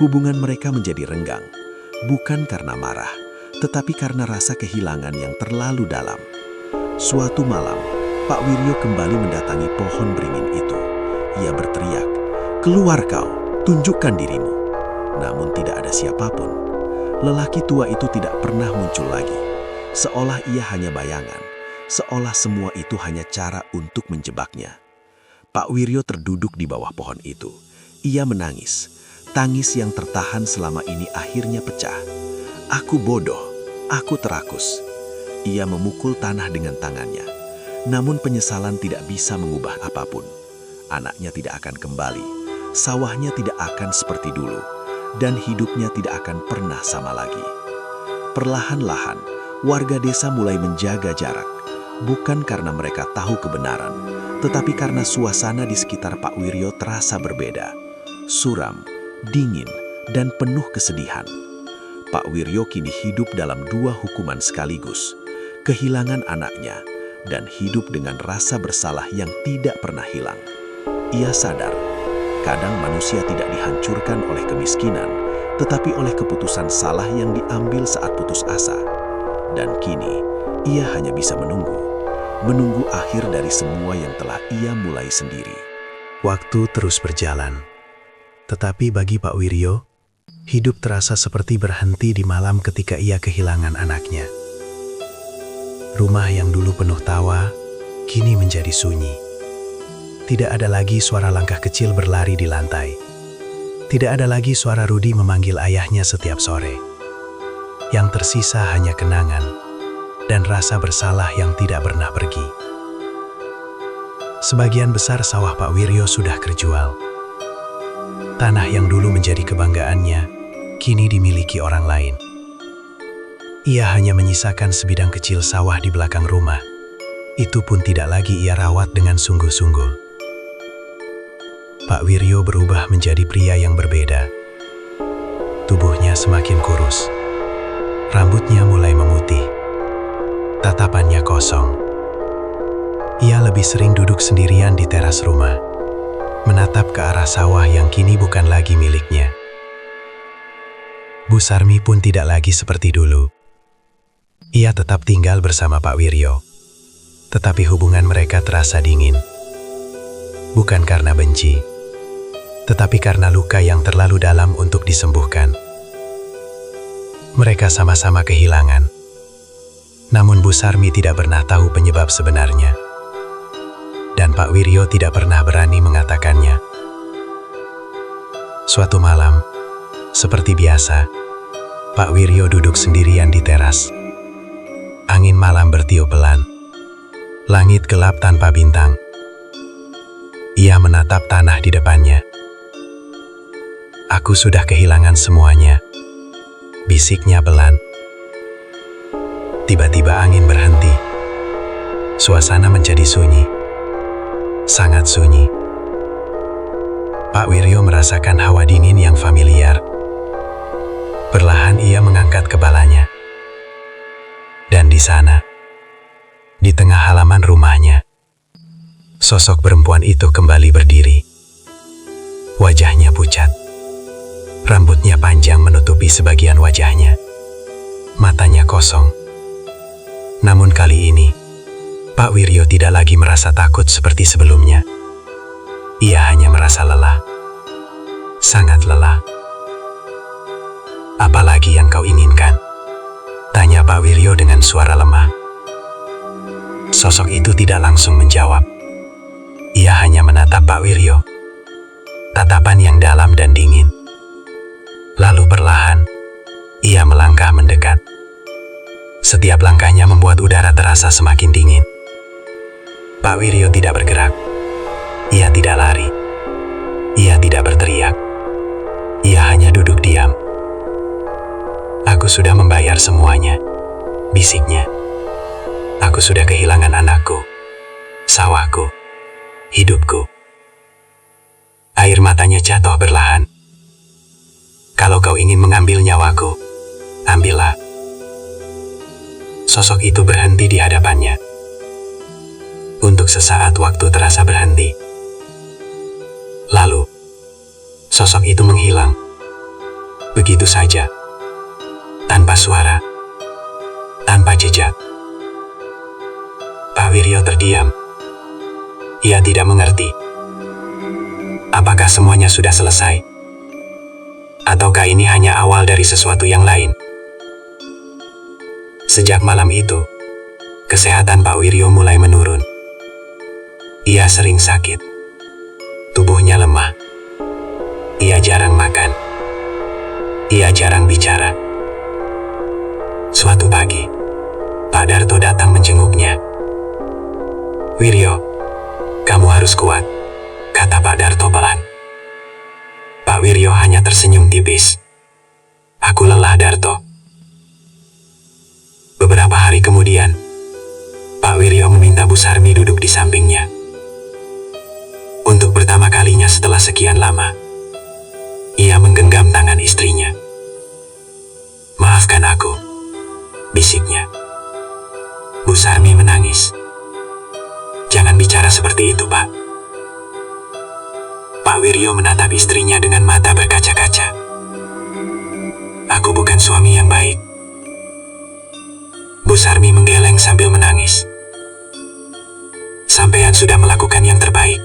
Hubungan mereka menjadi renggang, bukan karena marah, tetapi karena rasa kehilangan yang terlalu dalam. Suatu malam, Pak Wiryo kembali mendatangi pohon beringin itu. Ia berteriak, "Keluar kau, tunjukkan dirimu." Namun tidak ada siapapun. Lelaki tua itu tidak pernah muncul lagi. Seolah ia hanya bayangan, seolah semua itu hanya cara untuk menjebaknya. Pak Wiryo terduduk di bawah pohon itu. Ia menangis. Tangis yang tertahan selama ini akhirnya pecah. "Aku bodoh, aku terakus." Ia memukul tanah dengan tangannya. Namun penyesalan tidak bisa mengubah apapun. Anaknya tidak akan kembali, sawahnya tidak akan seperti dulu, dan hidupnya tidak akan pernah sama lagi. Perlahan-lahan, warga desa mulai menjaga jarak. Bukan karena mereka tahu kebenaran, tetapi karena suasana di sekitar Pak Wiryo terasa berbeda. Suram, dingin, dan penuh kesedihan. Pak Wiryo kini hidup dalam dua hukuman sekaligus. Kehilangan anaknya, dan hidup dengan rasa bersalah yang tidak pernah hilang. Ia sadar, kadang manusia tidak dihancurkan oleh kemiskinan, tetapi oleh keputusan salah yang diambil saat putus asa. Dan kini, ia hanya bisa menunggu akhir dari semua yang telah ia mulai sendiri. Waktu terus berjalan. Tetapi bagi Pak Wiryo, hidup terasa seperti berhenti di malam ketika ia kehilangan anaknya. Rumah yang dulu penuh tawa, kini menjadi sunyi. Tidak ada lagi suara langkah kecil berlari di lantai. Tidak ada lagi suara Rudi memanggil ayahnya setiap sore. Yang tersisa hanya kenangan dan rasa bersalah yang tidak pernah pergi. Sebagian besar sawah Pak Wiryo sudah terjual. Tanah yang dulu menjadi kebanggaannya, kini dimiliki orang lain. Ia hanya menyisakan sebidang kecil sawah di belakang rumah. Itu pun tidak lagi ia rawat dengan sungguh-sungguh. Pak Wiryo berubah menjadi pria yang berbeda. Tubuhnya semakin kurus. Rambutnya mulai memutih. Tatapannya kosong. Ia lebih sering duduk sendirian di teras rumah, menatap ke arah sawah yang kini bukan lagi miliknya. Bu Sarmi pun tidak lagi seperti dulu. Ia tetap tinggal bersama Pak Wiryo, tetapi hubungan mereka terasa dingin. Bukan karena benci, tetapi karena luka yang terlalu dalam untuk disembuhkan. Mereka sama-sama kehilangan. Namun Bu Sarmi tidak pernah tahu penyebab sebenarnya. Dan Pak Wiryo tidak pernah berani mengatakannya. Suatu malam, seperti biasa, Pak Wiryo duduk sendirian di teras. Angin malam bertiup pelan. Langit gelap tanpa bintang. Ia menatap tanah di depannya. "Aku sudah kehilangan semuanya," bisiknya pelan. Tiba-tiba angin berhenti. Suasana menjadi sunyi. Sangat sunyi. Pak Wiryo merasakan hawa dingin yang familiar. Perlahan ia mengangkat kepalanya. Dan di sana, di tengah halaman rumahnya, sosok perempuan itu kembali berdiri. Wajahnya pucat. Rambutnya panjang menutupi sebagian wajahnya. Matanya kosong. Namun kali ini, Pak Wiryo tidak lagi merasa takut seperti sebelumnya. Ia hanya merasa lelah. Sangat lelah. "Apalagi yang kau inginkan?" tanya Pak Wiryo dengan suara lemah. Sosok itu tidak langsung menjawab. Ia hanya menatap Pak Wiryo. Tatapan yang dalam dan dingin. Lalu perlahan, ia melangkah mendekat. Setiap langkahnya membuat udara terasa semakin dingin. Pak Wiryo tidak bergerak. Ia tidak lari. Ia tidak berteriak. Ia hanya duduk diam. "Aku sudah membayar semuanya," bisiknya. "Aku sudah kehilangan anakku, sawahku, hidupku." Air matanya jatuh perlahan. "Kalau kau ingin mengambil nyawaku, ambillah." Sosok itu berhenti di hadapannya. Untuk sesaat waktu terasa berhenti. Lalu, sosok itu menghilang. Begitu saja. Tanpa suara. Tanpa jejak. Pak Wiryo terdiam. Ia tidak mengerti. Apakah semuanya sudah selesai? Ataukah ini hanya awal dari sesuatu yang lain? Sejak malam itu, kesehatan Pak Wiryo mulai menurun. Ia sering sakit. Tubuhnya lemah. Ia jarang makan. Ia jarang bicara. Suatu pagi, Pak Darto datang menjenguknya. "Wiryo, kamu harus kuat," kata Pak Darto pelan. Pak Wiryo hanya tersenyum tipis. "Aku lelah, Darto." Beberapa hari kemudian, Pak Wiryo meminta Bu Sarmi duduk di sampingnya. Untuk pertama kalinya setelah sekian lama, ia menggenggam tangan istrinya. "Maafkan aku," bisiknya. Bu Sarmi menangis. "Jangan bicara seperti itu, Pak." Pak Wiryo menatap istrinya dengan mata berkaca-kaca. "Aku bukan suami yang baik." Bu Sarmi menggeleng sambil menangis. "Sampean sudah melakukan yang terbaik."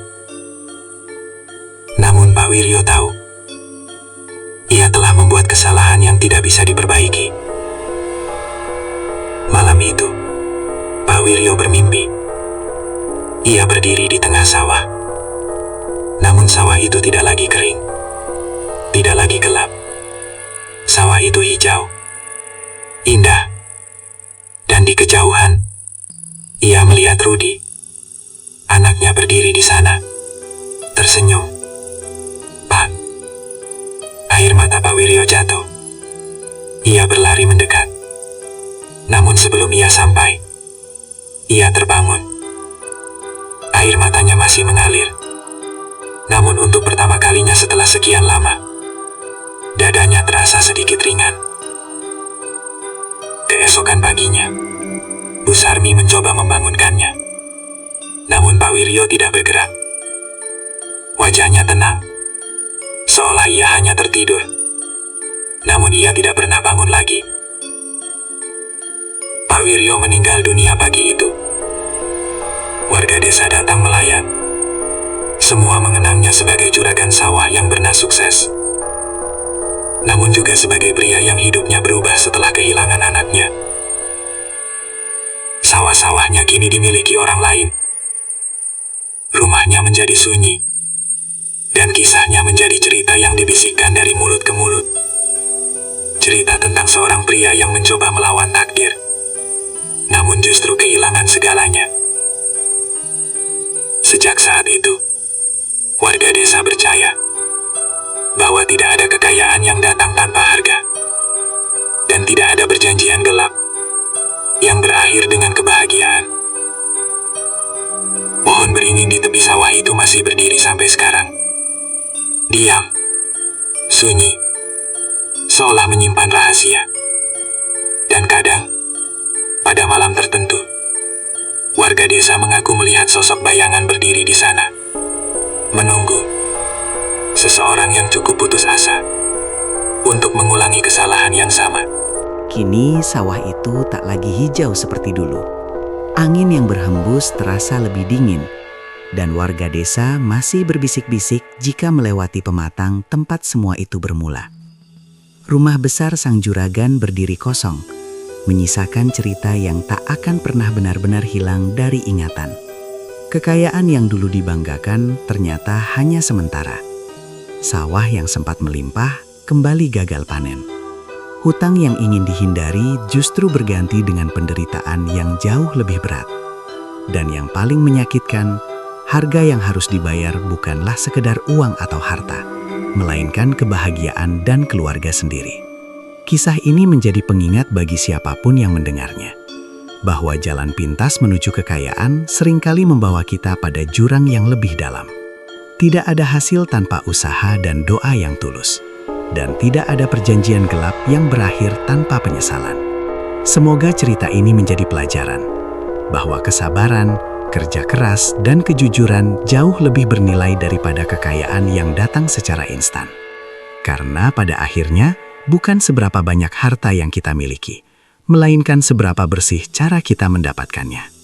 Namun Pak Wiryo tahu, ia telah membuat kesalahan yang tidak bisa diperbaiki. Malam itu, Pak Wiryo bermimpi. Ia berdiri di tengah sawah. Namun sawah itu tidak lagi kering. Tidak lagi gelap. Sawah itu hijau. Indah. Dan di kejauhan, ia melihat Rudi. Anaknya berdiri di sana. Tersenyum. "Pak." Air mata Pak Wiryo jatuh. Ia berlari mendekat. Namun sebelum ia sampai, ia terbangun. Air matanya masih mengalir. Namun untuk pertama kalinya setelah sekian lama, dadanya terasa sedikit ringan. Keesokan paginya, Bu Sarmi mencoba membangunkannya. Namun Pak Wiryo tidak bergerak. Wajahnya tenang, seolah ia hanya tertidur. Namun ia tidak pernah bangun lagi. Pak Wiryo meninggal dunia pagi itu. Warga desa datang melayat. Semua mengenangnya sebagai juragan sawah yang pernah sukses. Namun juga sebagai pria yang hidupnya berubah setelah kehilangan anaknya. Sawah-sawahnya kini dimiliki orang lain. Rumahnya menjadi sunyi. Dan kisahnya menjadi cerita yang dibisikkan dari mulut ke mulut. Cerita tentang seorang pria yang mencoba melawan takdir, namun justru kehilangan segalanya. Sejak saat itu, warga desa percaya bahwa tidak ada kekayaan yang datang tanpa harga, dan tidak ada perjanjian gelap yang berakhir dengan kebahagiaan. Pohon beringin di tepi sawah itu masih berdiri sampai sekarang. Diam, sunyi, seolah menyimpan rahasia. Dan kadang, pada malam tertentu, warga desa mengaku melihat sosok bayangan berdiri di sana, menunggu seseorang yang cukup putus asa untuk mengulangi kesalahan yang sama. Kini sawah itu tak lagi hijau seperti dulu. Angin yang berhembus terasa lebih dingin, dan warga desa masih berbisik-bisik jika melewati pematang tempat semua itu bermula. Rumah besar sang juragan berdiri kosong, menyisakan cerita yang tak akan pernah benar-benar hilang dari ingatan. Kekayaan yang dulu dibanggakan ternyata hanya sementara. Sawah yang sempat melimpah kembali gagal panen. Hutang yang ingin dihindari justru berganti dengan penderitaan yang jauh lebih berat. Dan yang paling menyakitkan, harga yang harus dibayar bukanlah sekedar uang atau harta, melainkan kebahagiaan dan keluarga sendiri. Kisah ini menjadi pengingat bagi siapapun yang mendengarnya, bahwa jalan pintas menuju kekayaan seringkali membawa kita pada jurang yang lebih dalam. Tidak ada hasil tanpa usaha dan doa yang tulus. Dan tidak ada perjanjian gelap yang berakhir tanpa penyesalan. Semoga cerita ini menjadi pelajaran bahwa kesabaran, kerja keras, dan kejujuran jauh lebih bernilai daripada kekayaan yang datang secara instan. Karena pada akhirnya bukan seberapa banyak harta yang kita miliki, melainkan seberapa bersih cara kita mendapatkannya.